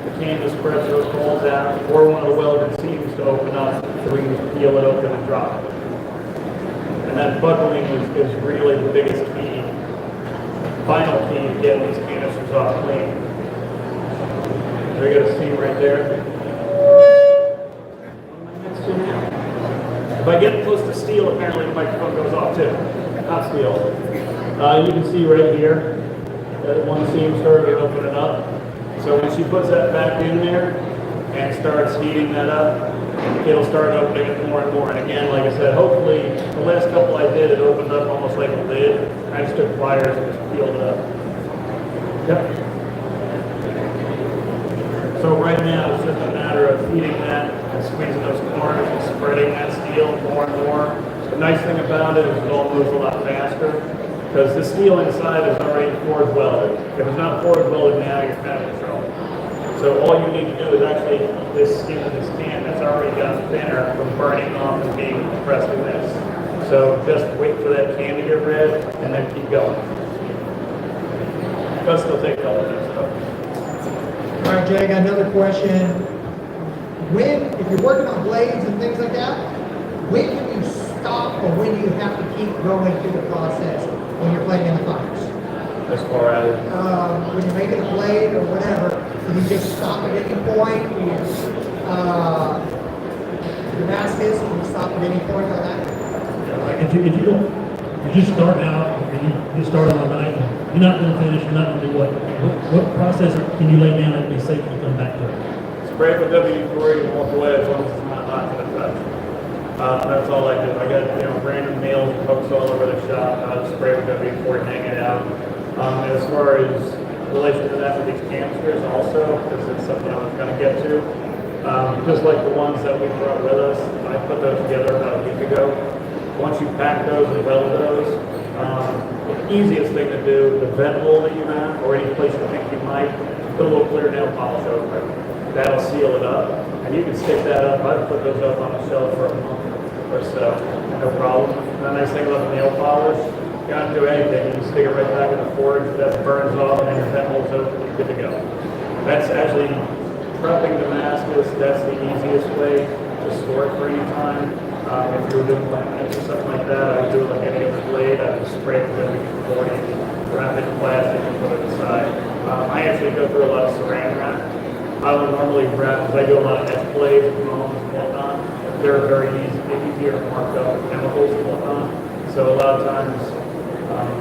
S1: The can just spreads those holes out, or one of the welded seams to open up so we can just peel it open and drop it. And that buckling is really the biggest key, final key to getting these canisters off clean. So you got a seam right there. If I get close to steel, apparently the microphone goes off too. Not steel. You can see right here that one seam started opening up. So when she puts that back in there and starts heating that up, it'll start opening it more and more. And again, like I said, hopefully the last couple I did, it opened up almost like a lid. I just took pliers and just peeled it up. Yep. So right now it's just a matter of heating that and squeezing those corners and spreading that steel more and more. The nice thing about it is it all moves a lot faster because the steel inside is already forge welded. If it's not forge welded now, you're kind of in trouble. So all you need to do is actually this skin of this can that's already gotten thinner from burning off and being compressed in this. So just wait for that can to get red and then keep going. It does still take a couple minutes though.
S3: All right, Jay, I got another question. If you're working on blades and things like that, when can you stop or when do you have to keep going through the process when you're playing in the fires?
S1: As far as?
S3: When you're making a blade or whatever, can you just stop at any point? Damascus, can you stop at any point on that?
S5: Like if you just start out and you start on a night, you're not going to finish, you're not going to do what process can you lay down and be safe to come back to it?
S1: Spray with WD-40 and walk away as long as it's not hot to the touch. That's all I do. I got, random nails and hooks all over the shop, I'll spray with WD-40 hang it out. As far as relation to that with these canisters also, because it's something I was going to get to, just like the ones that we brought with us, I put those together about a week ago. Once you pack those and weld those, the easiest thing to do, the vent hole that you have, or any place you think you might, put a little clear nail polish over it. That'll seal it up, and you can stick that up. I've put those up on a shelf for a month or so, no problem. The nice thing about the nail polish, you don't have to do anything. You can stick it right back in the forge, that burns off, and then your vent hole's open, you're good to go. That's actually prepping Damascus. That's the easiest way to store it for any time. If you were doing laminates or something like that, I would do it like any other blade. I would spray it with WD-40, wrap it in plastic, and put it aside. I actually go through a lot of saran wrap. I would normally wrap, because I do a lot of edge blades and homes and whatnot. They're very easier to mark up with chemicals and whatnot. So a lot of times,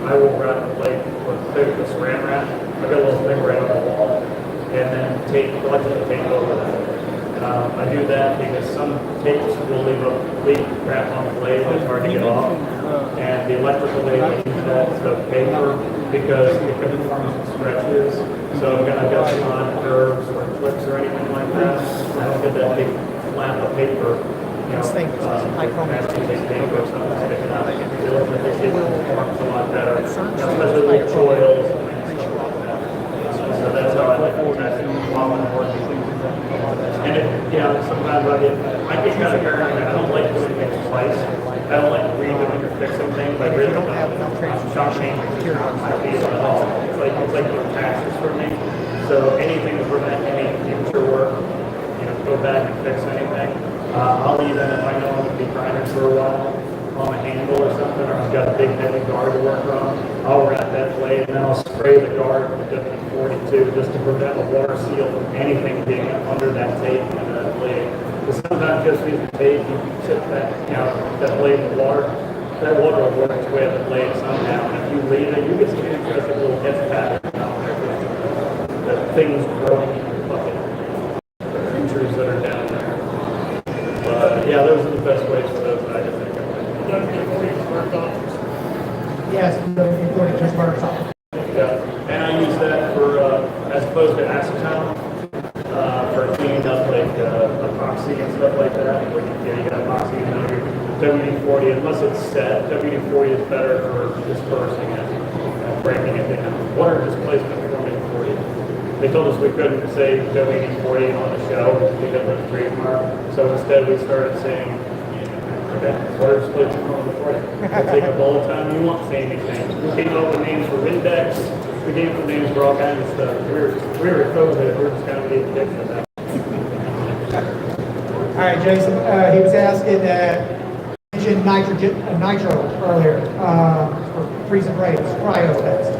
S1: I will wrap the blade with saran wrap. I've got a little thing right on the wall, and then electrical tape over that. I do that because some tapes will leave crap on the blade that's hard to get off. And the electrical tape, I use that instead of paper because it can form stretches. So I've got some on curves or clips or anything like that. I don't get that big flap of paper. Nasty big paper or something sticking out. The electrical tape forms a lot better, especially with coils and things like that. So that's how I like to test it while I'm working. And sometimes I get kind of paranoid. I don't like doing things twice. I don't like redoing or fixing things. I really don't have shopping on my feet at all. It's like doing taxes for me. So anything to prevent any future work, go back and fix anything. I'll even, if I know I'm going to be grinding for a while on a handle or something, or I've got a big heavy guard to work on, I'll wrap that blade and then I'll spray the guard with WD-40 just to prevent a water seal from anything being under that tape and that blade. Because sometimes just using tape, you can chip that blade in water. That water will work its way to the blade somehow. And if you leave it, you get some interesting little edge patterns out there. The things growing in your bucket. The creatures that are down there. But yeah, those are the best ways for those that I can think of.
S3: Yes, WD-40 just burns off.
S1: Yeah, and I use that for, as opposed to acetone, for cleaning up like epoxy and stuff like that. When you got epoxy in your WD-40, unless it's set, WD-40 is better for dispersing it and breaking it down. Water displacement for WD-40. They told us we couldn't say WD-40 on the show because of the trademark, so instead we started saying, okay, water displacement from WD-40. Take a bullet time, you won't say anything. We came up with names for Windex, we came up with names for all kinds of stuff. We were COVID, we were just kind of being dicks at that.
S3: All right, Jason, he was asking, mentioned nitro earlier, for freezing rates, cryo test.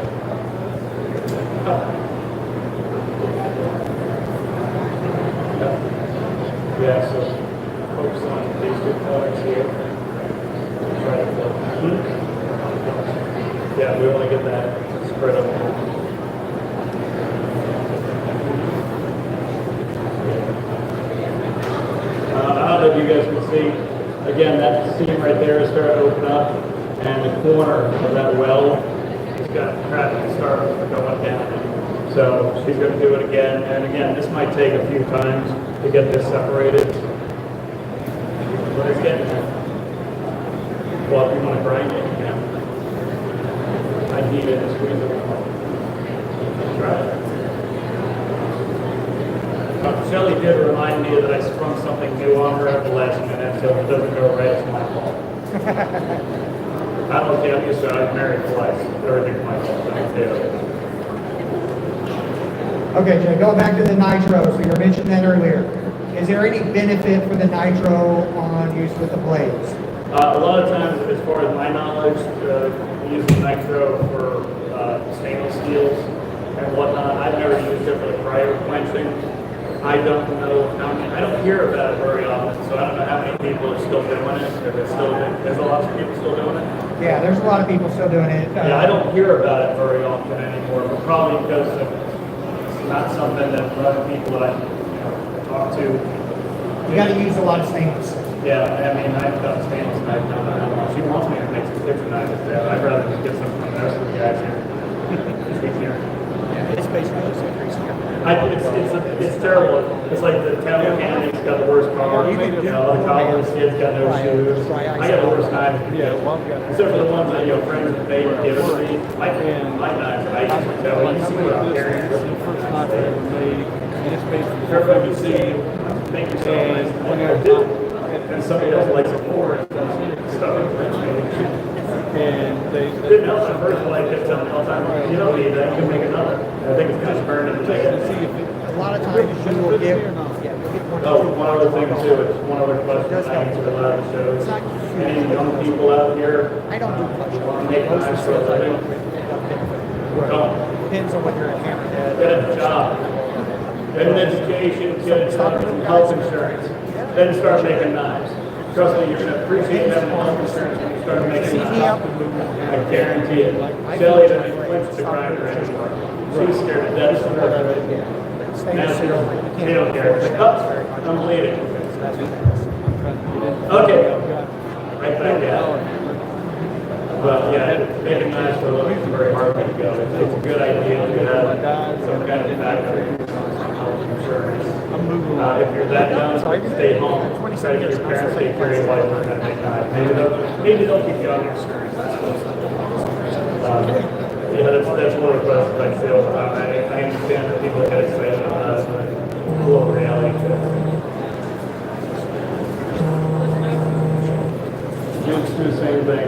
S1: Yeah, so focus on these two colors here. Try to fill. Yeah, we want to get that spread up. I don't know if you guys can see. Again, that seam right there is starting to open up, and the corner of that weld has got crap starting going down. So she's going to do it again, and again, this might take a few times to get this separated. But it's getting there. Well, if you want to grind it, you can. I need it to squeeze it. Try it. Shelly did remind me that I sprung something new on her at the last minute, so if it doesn't go right, it's my fault. I'm okay, I'm used to it. I've married twice. Everything's my fault. I'm okay with it.
S3: Okay, Jay, going back to the nitro, so you mentioned that earlier. Is there any benefit for the nitro on use with the blades?
S1: A lot of times, as far as my knowledge, using nitro for stainless steels and whatnot, I've never used it for the cryo quenching. I don't know how many, I don't hear about it very often, so I don't know how many people are still doing it. If it's still, there's a lot of people still doing it.
S3: Yeah, there's a lot of people still doing it.
S1: Yeah, I don't hear about it very often anymore, but probably because it's not something that a lot of people that I talk to.
S3: You got to use a lot of stainless.
S1: Yeah, I mean, I've done stainless and I've done it. She wants You know, all the college kids got no shoes. I got the worst knives. Except for the ones that, you know, friends that they would give to me. My knives, I used to tell you, see what I'm carrying. Everybody can see, thank you so much. And somebody else likes a Ford. And they didn't help at first, like kept telling me all the time, you don't need that, you can make another. I think it's just burned in the ticket.
S3: A lot of times you will get, yeah, you'll get one.
S1: Oh, one other thing too, it's one other question I answered a lot of shows. Any young people out here?
S3: I don't do much.
S1: Want to make knives for a living? Don't.
S3: Depends on what you're a hammerhead.
S1: Get a job. Get an education, get some health insurance. Then start making knives. Trust me, you're going to appreciate having health insurance when you start making knives. I guarantee it. Shelly doesn't flinch to grinder anymore. She's scared to death of her. Now they don't care. Oh, I'm bleeding. Okay. Right back out. But yeah, making knives for a living is very hard way to go. It's a good idea to have some kind of factory health insurance. If you're that young, stay home. Try to get your parents to take care of your life and make knives. Maybe they'll keep you on your insurance. Yeah, that's one of the questions I see all the time. I understand that people get excited about that, but a little reality check. You just do the same thing.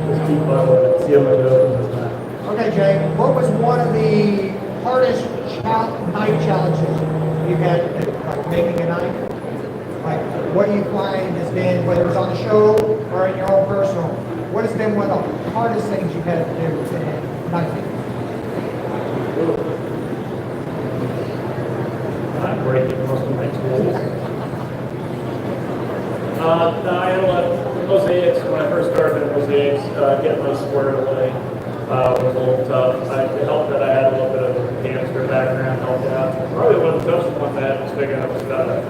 S1: Just keep up with it. See how much it opens this time.
S3: Okay, Jay, what was one of the hardest knife challenges you've had to do? Like making a knife? Like, what do you find has been, whether it's on the show or in your own personal, what has been one of the hardest things you've had to do in knifing?
S1: I'm breaking most of my tools. I had a lot of mosaics. When I first started in mosaics, getting those squared away was a little tough. It helped that I had a little bit of a canister background, helped out. Probably one of the toughest ones I had was picking up a feather.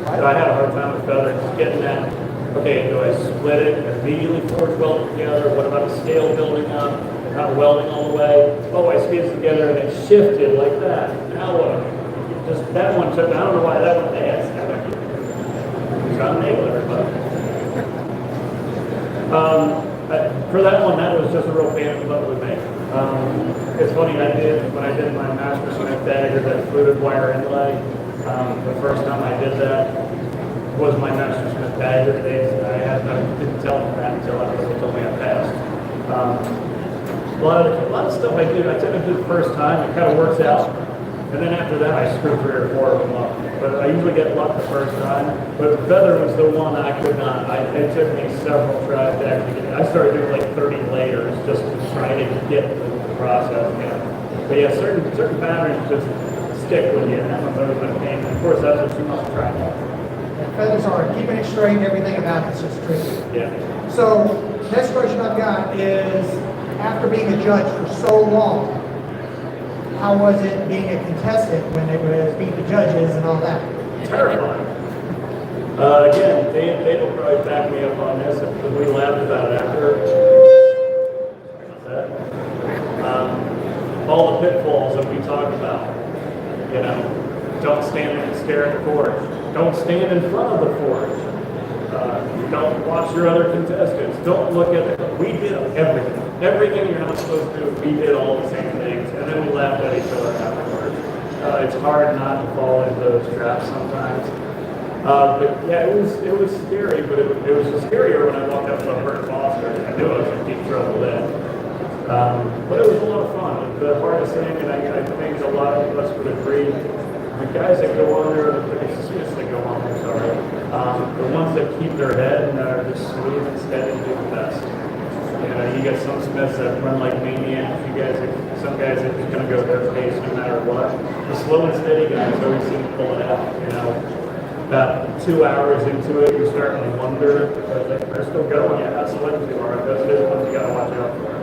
S1: But I had a hard time with feather, just getting that. Okay, do I split it, immediately forge weld it together? What about the scale building up, not welding all the way? Oh, I squeezed it together and it shifted like that. Now what? Just that one took, I don't know why that one danced. Trying to nail everybody. For that one, that was just a real pain in the butt with me. It's funny, when I did my Master Smith dagger, that fluted wire inlay, the first time I did that was my Master Smith dagger days. I didn't tell them that until after they told me I passed. A lot of stuff I tend to do the first time, it kind of works out. And then after that, I screw 3 or 4 of them up. But I usually get luck the first time. But the feather was the one I could not. It took me several tries to actually get it. I started doing like 30 layers just to try to get the process again. But yeah, certain patterns just stick with you, and that one's always been a pain. And of course, that's what you must try.
S3: Feathers are keeping it straight, everything about it's just tricky.
S1: Yeah.
S3: So, next question I've got is, after being a judge for so long, how was it being a contestant when it was being the judges and all that?
S1: Terrifying. Again, Dave will probably back me up on this if we laughed about it after. All the pitfalls that we talk about. You know, don't stand there and stare at the forge. Don't stand in front of the forge. Don't watch your other contestants. Don't look at it. We did everything. Everything you're not supposed to do, we did all the same things. And then we laughed at each other afterwards. It's hard not to fall into those traps sometimes. But yeah, it was scary, but it was scarier when I walked up to a Bert Foster. I knew I was in deep trouble then. But it was a lot of fun. The hardest thing, and I think a lot of us would agree, the guys that go on there, the Smiths that go on there, sorry, the ones that keep their head and are just smooth and steady do the best. You know, you got some Smiths that run like maniacs. Some guys that are going to go their pace no matter what. The slow and steady guys always seem to pull it out. You know, about 2 hours into it, you're starting to wonder, they're still going. Yeah, that's the ones you are. Those are the ones you got to watch out for.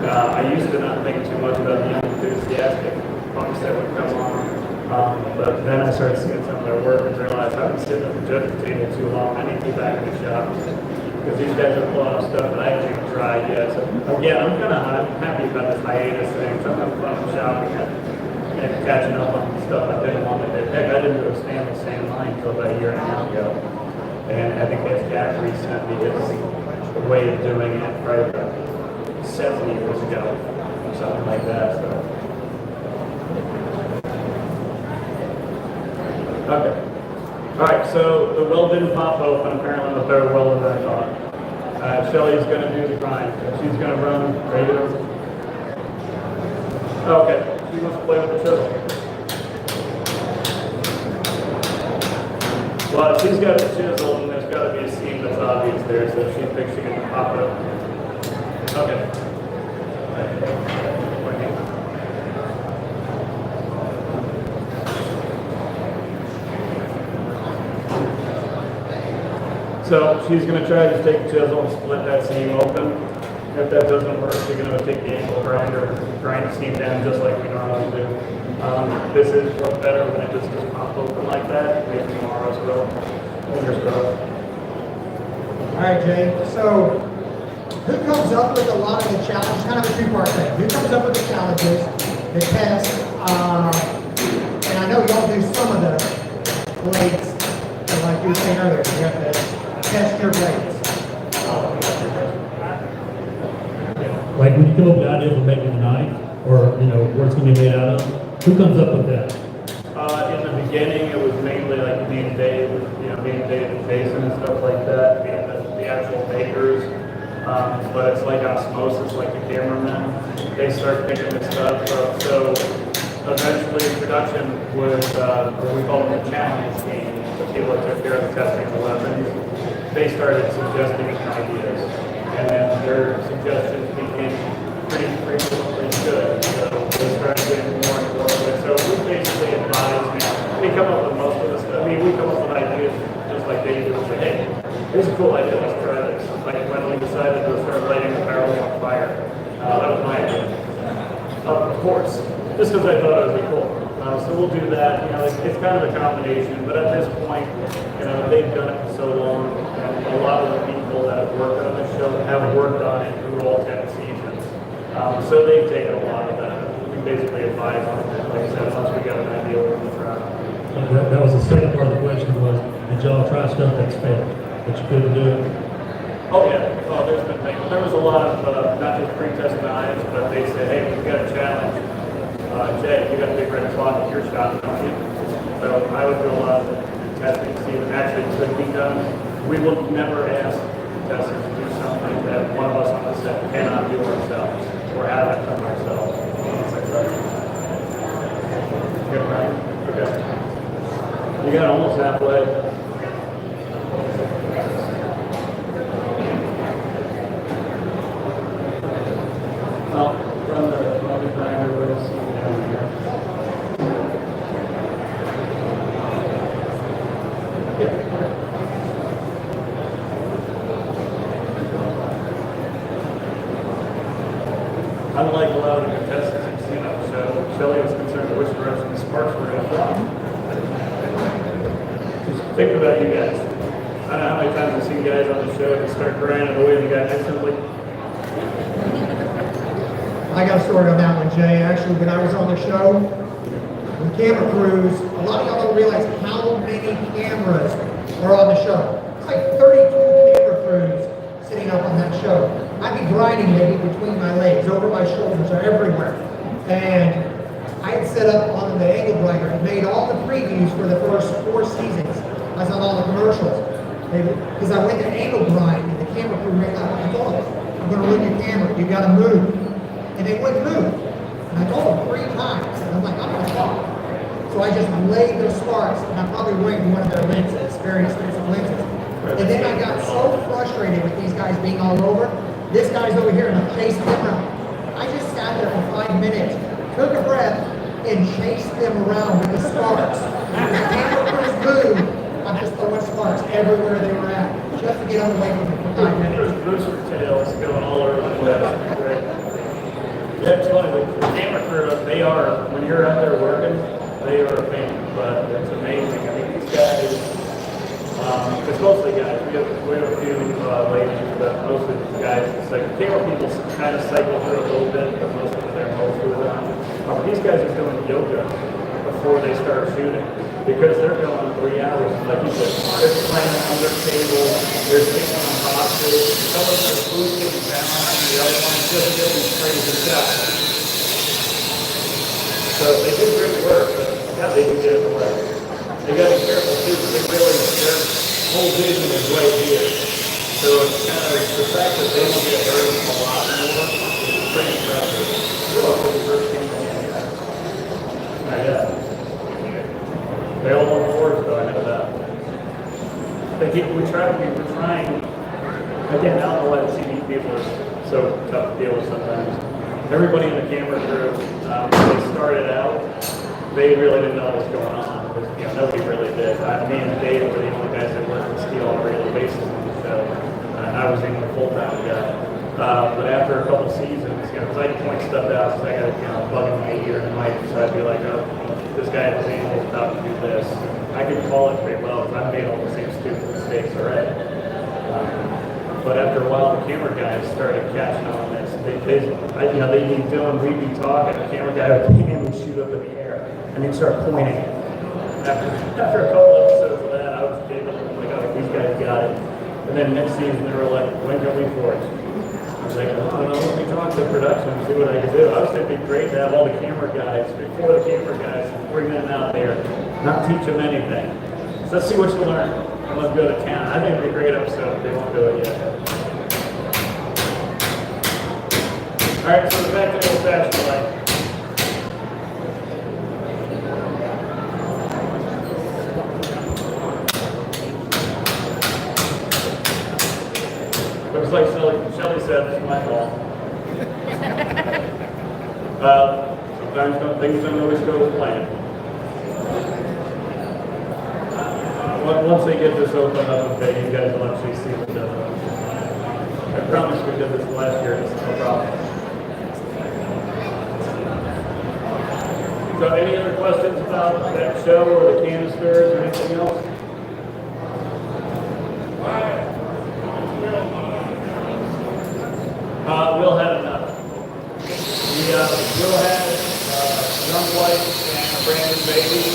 S1: I used to not think too much about the enthusiastic punks that would come on, but then I started seeing some of their work and realized I've been sitting at the judge's table too long. I need to be back in the shop because these guys are pulling off stuff that I haven't even tried yet. So again, I'm happy about this hiatus thing. So I'm having fun shopping it. and catching up on stuff I didn't want to do. Heck, I didn't go stand the same line until about a year and a half ago. And I think that's Jack sent me his way of doing it probably about 70 years ago, or something like that. So. Okay. All right, so the weld didn't pop open. Apparently I'm a better welder than I thought. Shelly's going to do the grind. She's going to run regular. Okay, she wants to play with the chisel. Well, she's got a chisel, and there's got to be a seam that's obvious there, so she thinks she can pop it. Okay. So she's going to try to take the chisel and split that seam open. If that doesn't work, she's going to take the angle grinder, grind the seam down just like we normally do. This is work better when it just doesn't pop open like that. Maybe tomorrow as well. Fingers crossed.
S3: All right, Jay. So, who comes up with a lot of the challenges? Kind of a two-part thing. Who comes up with the challenges, the tests, and I know y'all do some of the blades, like you were saying earlier. You have to test your blades.
S5: Like when you come up with the idea for making a knife, or what it's going to be made out of, who comes up with that?
S1: In the beginning, it was mainly like me and Dave, me and Dave and Jason and stuff like that, being the actual makers. But it's like osmosis, like the cameramen. They start picking this stuff up. So eventually, production was what we call the challenge team. The people that took care of the testing of the weapons, they started suggesting ideas, and then their suggestions became pretty good. So they started getting more and more of it. So we basically advise now. We come up with most of the stuff. I mean, we come up with ideas just like they do. Say, hey, here's a cool idea. Let's try this. Like when we decided to start lighting the barrels on fire, that was my idea. Of course, just because I thought it would be cool. So we'll do that. It's kind of a combination. But at this point, they've done it for so long, and a lot of the people that have worked on this show have worked on it through all 10 seasons. So they've taken a lot of that. We basically advise on it. Like I said, once we got an idea, we're going to try.
S5: That was the second part of the question was, did y'all try stuff that's failed, that you couldn't do?
S1: Oh yeah, there's been things. There was a lot of, not just pre-test knives, but they said, hey, we've got a challenge. Jay, you got a big red spot with your shot, don't you? So I would do a lot of testing to see if it actually could be done. We will never ask testers to do something that one of us on the set cannot do ourselves or haven't done ourselves. Good, right? Okay. You got almost halfway. Well, run the grinder with us down here. Unlike a lot of the contestants, so Shelly was concerned with which direction the sparks were going to fly. Just think about you guys. I don't know how many times I've seen guys on the show that start grinding away and the guy instantly.
S3: I got a story on that one, Jay. Actually, when I was on the show, the camera crews, a lot of y'all don't realize how many cameras are on the show. It's like 32 camera crews sitting up on that show. I'd be grinding maybe between my legs, over my shoulders, or everywhere. And I had set up on the angle grinder and made all the previews for the first 4 seasons. I was on all the commercials. Because I went to angle grind, and the camera crew made out, I told them, I'm going to ruin your camera, you got to move. And they wouldn't move. And I told them 3 times, and I'm like, I'm going to talk. So I just laid their sparks, and I'm probably wearing one of their lenses, very expensive lenses. And then I got so frustrated with these guys being all over. This guy's over here, and I'm chasing them around. I just sat there for 5 minutes, took a breath, and chased them around with the sparks. When the camera crews moved, I'm just throwing sparks everywhere they were at, just to get them away from me for 5 minutes.
S1: There's booster tails going all over the place. Right? Yeah, it's funny. The camera crew, they are, when you're out there working, they are a pain, but it's amazing. I mean, these guys, it's mostly guys. We have a few ladies, but mostly guys. It's like camera people kind of cycle through a little bit, but most of them, they're mostly with them. These guys are doing yoga before they start shooting because they're going 3 hours. Like you said, they're playing on their table, they're taking on hostage, some of their food getting down, the other one just getting crazy shots. So they do great work, but yeah, they do get in the way. They got to be careful too, because they really, their whole vision is right here. So it's kind of the fact that they don't get hurt a lot more is pretty impressive. For the first game. Yeah. They all want forwards though, I know that. We're trying, again, I don't know why the TV people are so tough to deal with sometimes. Everybody in the camera crew, when they started out, they really didn't know what was going on. Because, nobody really did. Me and Dave were the only guys that worked with steel on a regular basis on the show. I was even a full-time guy. But after a couple seasons, because I'd point stuff out, because I got, bugging my ear and mic, so I'd be like, oh, this guy at the table is about to do this. I could call it pretty well, because I've made all the same stupid mistakes already. But after a while, the camera guys started catching on this. They'd be doing, we'd be talking, the camera guy would take him and shoot up in the air, and he'd start pointing. After a couple episodes of that, I was giggling, like, oh, these guys got it. And then next season, they were like, when can we forge? I was like, oh, let me talk to production and see what I can do. I was thinking it'd be great to have all the camera guys, before the camera guys, bring them out there, not teach them anything. So let's see what you learn. And let's go to town. I think it'd be a great episode if they won't do it yet. All right, so back to the old-fashioned life. Looks like Shelly said, it's my fault. Sometimes things don't always go as planned. Once they get this open up, okay, you guys will actually see what does. I promise we did this last year, it's no problem. So any other questions about that show or the canisters or anything else? We'll have enough. We'll have young wife and a brand new baby,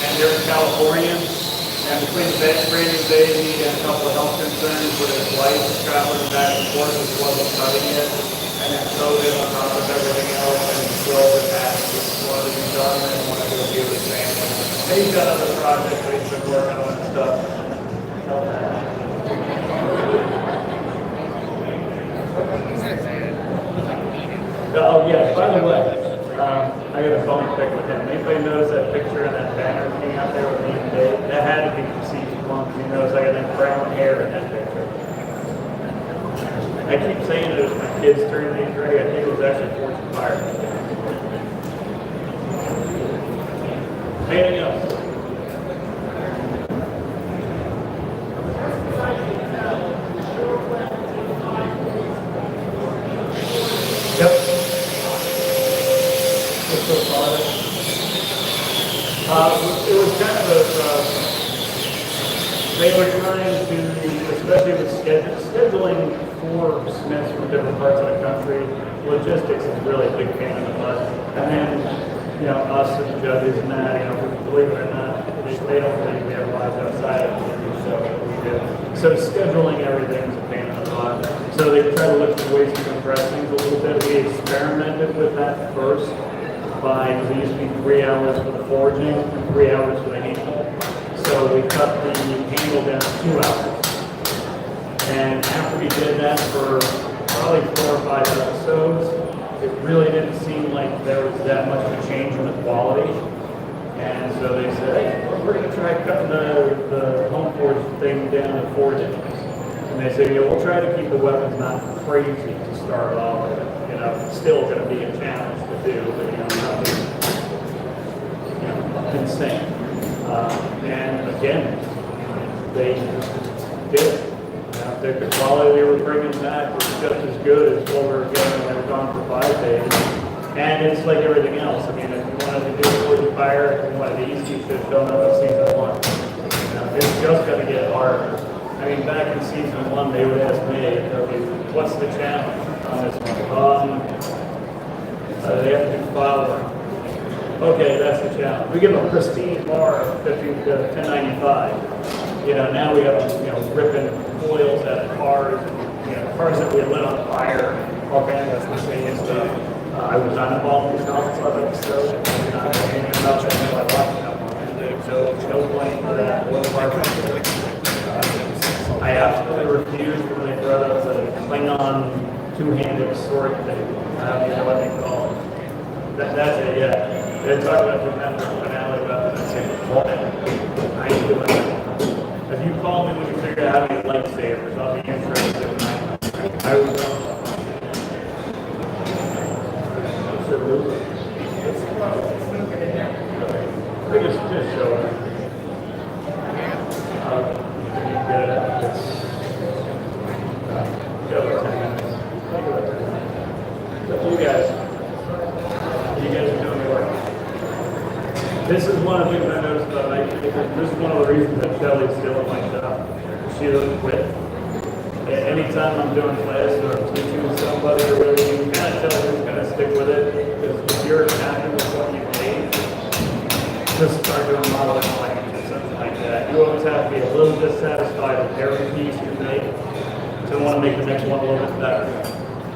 S1: and they're in California. And between the brand new baby and a couple of health concerns with his wife traveling back and forth, which wasn't cutting it, and then COVID on top of everything else, and still the past was done and wanted to be with his family. And he's got other projects that he's been working on and stuff. Oh yeah, by the way, I got a phone pic with him. Anybody notice that picture and that banner thing out there with me and Dave? That had to be from season 1. You notice I got that brown hair in that picture. I keep saying it as my kids turn age gray. I think it was actually Fortune Fire. Anything else? Yep. It was kind of they were trying to, especially with scheduling for Smiths from different parts of the country, logistics is really a big pain in the butt. And then, us and the judges and that, believe it or not, they don't think we have lives outside of the show that we do. So scheduling everything is a pain in the butt. So they try to look for ways to compress things a little bit. We experimented with that first. Because it used to be 3 hours for the forging and 3 hours for the handle. So we cut the handle down to 2 hours. And after we did that for probably 4 or 5 episodes, it really didn't seem like there was that much of a change in the quality. And so they said, hey, we're going to try cutting the home forge thing down to 4 days. And they said, we'll try to keep the weapons not crazy to start off with. It's still going to be a challenge to do, but nothing insane. And again, they did it. The quality they were bringing back was just as good as what we were getting when they were gone for 5 days. And it's like everything else. I mean, if you wanted to do it with fire, and one of these, you should have shown up in season 1. It's just going to get harder. I mean, back in season 1, they would ask me, okay, what's the challenge on this one? They have to do file work. Okay, that's the challenge. We give them a pristine bar of 1095. You know, now we have them, you know, ripping coils out of cars, you know, cars that we had lit on fire, all kinds of insane stuff. I was not involved in these projects, so you know, I don't know anything about that until I watched them. So no blame for that. I absolutely refused when they brought up the Klingon two-handed sword thing. I don't even know what they call it. That's it, yeah. They talked about the finale about that. I said, what? I ain't doing that. If you call me when you figure out how to use lightsabers, I'll be interested. I will go. Just show it. This is one of the things I noticed about Nike, because this is one of the reasons that Shelly's still in my shop. She doesn't quit. Anytime I'm doing class or I'm teaching somebody or whatever, you can kind of tell who's going to stick with it. Because if you're happy with what you made, just start doing modeling plans or something like that. You always have to be a little dissatisfied with every piece you make to want to make the next one a little bit better.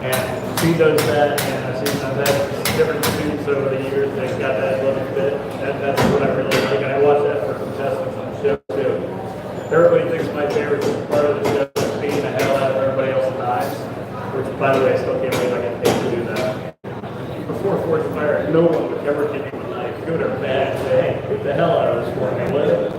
S1: And she does that, and I've seen I've had different students over the years that got that little bit. That's what I really like, and I watch that for contestants on the show too. Everybody thinks my favorite part of the show is beating the hell out of everybody else's knives, which, by the way, I still can't believe I get paid to do that. Before Forged Fire, no one would ever give me a knife, good or bad, say, hey, get the hell out of this for me, will you?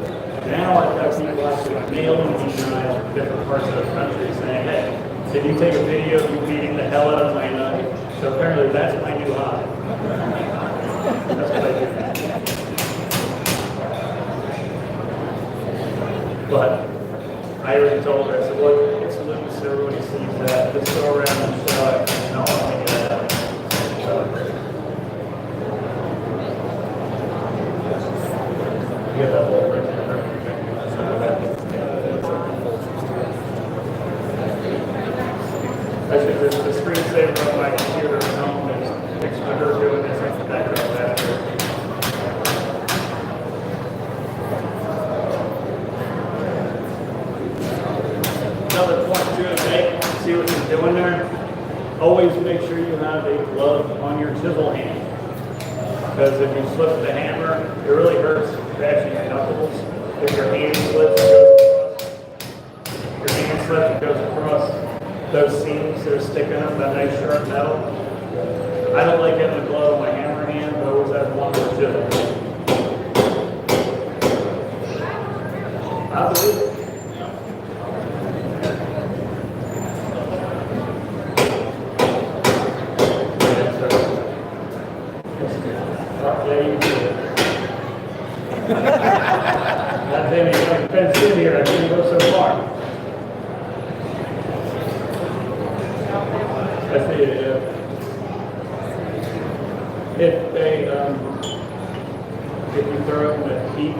S1: Now I've got people actually mailing me knives from different parts of the country saying, hey, did you take a video of you beating the hell out of my knife? So apparently that's my new hobby. That's what I do. But I already told her, I said, look, it's loose, everybody sees that. Just go around and show it. No, I'll take it out. You get that whole right there. Actually, the screensaver on my computer at home is picture of her doing this in the background after. Another point too to make, see what you're doing there. Always make sure you have a glove on your chisel hand. Because if you slip the hammer, it really hurts actually your knuckles. If your hand slips, it goes across those seams that are sticking up, that nice sharp metal. I don't like having a glove on my hammer hand, but I always have one with chisel. I believe it. Yeah, you do it. God damn it, you're like fenced in here, I can't go so far. I see it, yeah. If you throw it with heat.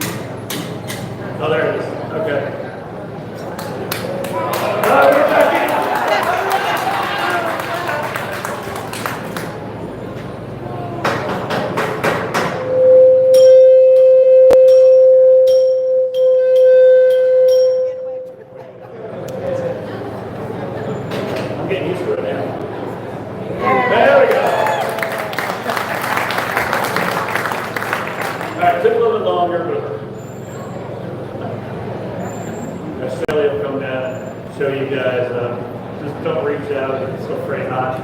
S1: Oh, there it is. Okay. Oh, we're back in. I'm getting used to it now. There we go. All right, took a little bit longer, but Shelly will come down and show you guys. Just don't reach out; it's so afraid not.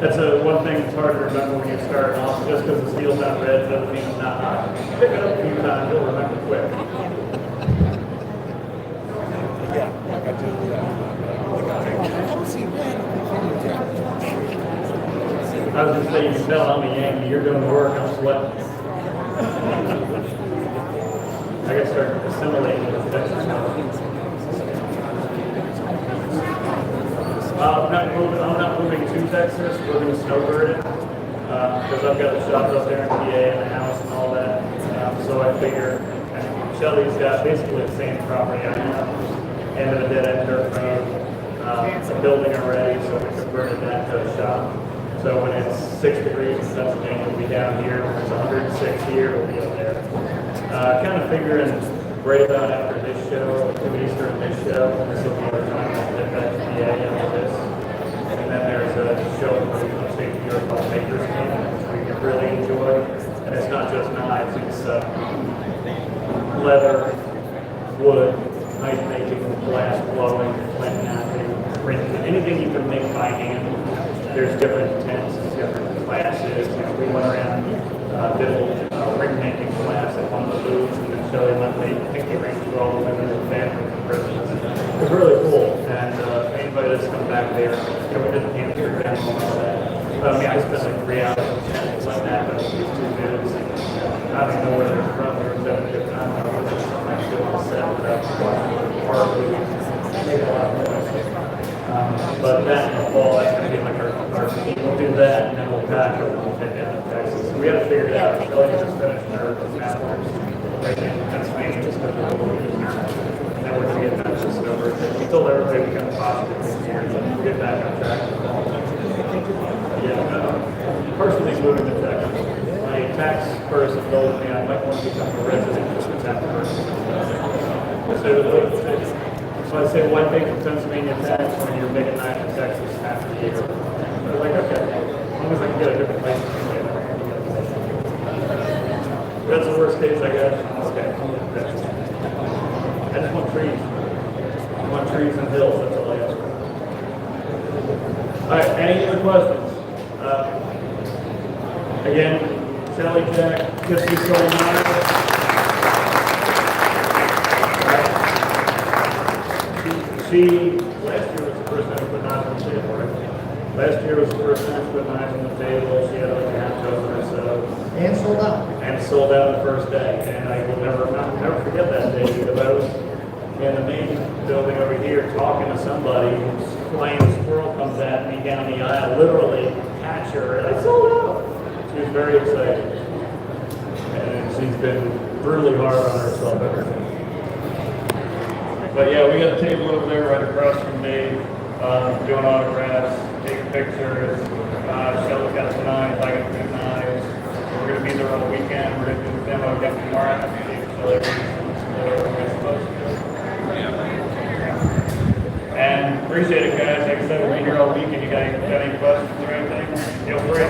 S1: That's one thing that's hard to remember when you're starting off. Just because the steel's not red doesn't mean it's not hot. Pick it up a few times, you'll remember quick. I was just saying, you can tell I'm a Yankee. You're doing the work, I'm sweating. I gotta start assimilating with Texas now. I'm not moving to Texas. We're going to snowbird it because I've got the shop up there in PA and the house and all that. So I figure, and Shelly's got basically the same property I have. End of a dead end dirt road. It's a building already, so we converted that to a shop. So when it's 6 degrees in Pennsylvania, we'll be down here. When it's 106 here, we'll be up there. Kind of figuring right about after this show, Canister and this show, this will be our time to hit that PA after this. And then there's a show in upstate New York called Maker's Camp, which we can really enjoy. And it's not just knives, it's leather, wood, knife making, glass blowing, flint knapping, printing, anything you can make by hand. There's different tents, different classes. You know, we went around, did a ring making class at one of the booths and then showed them how they pinky rings for all the women in the family and prisons. It was really cool. And anybody that's come back there, you know, we did the Canister and all that. I mean, I spent like 3 hours on channels like that, but these 2 dudes, I don't know where they're from. They were having a good time. I was just like doing a set without watching horror movies. Made a lot of noise. But that in the fall, that's going to be like our we'll do that and then we'll pack it and we'll head down to Texas. So we got to figure it out. Shelley just finished her master's right in Pennsylvania, just because we're moving here. And then we're going to get Texas over. We told everybody we kind of positive this year, but we'll get back on track. Yeah, personally moving to Texas. My tax person told me I might want to become a resident just for tax purposes. So I said, one thing in Pennsylvania tax when you're making 9 in Texas half the year. They're like, okay, as long as I can get a different license. That's the worst case I got. Okay. I just want trees. I want trees and hills, that's all I ask for. All right, any other questions? Again, Sally Jack, just be so nice. She, last year was the first time she put knives on the table, right? Last year was the first time she put knives on the table. She had like a half dozen or so.
S3: And sold out.
S1: And sold out the first day. And I will never forget that day because I was in the main building over here talking to somebody whose flying squirrel comes at me down the aisle, literally catch her, and I sold out. She was very excited. And she's been really hard on herself ever since. But yeah, we got a table over there right across from me, doing autographs, taking pictures. Shelley's got some knives, I got 2 knives. We're going to be there all weekend. We're going to do the demo. We've got tomorrow afternoon. And appreciate it, guys. Like I said, we'll be here all weekend. You got any questions or anything? Feel free.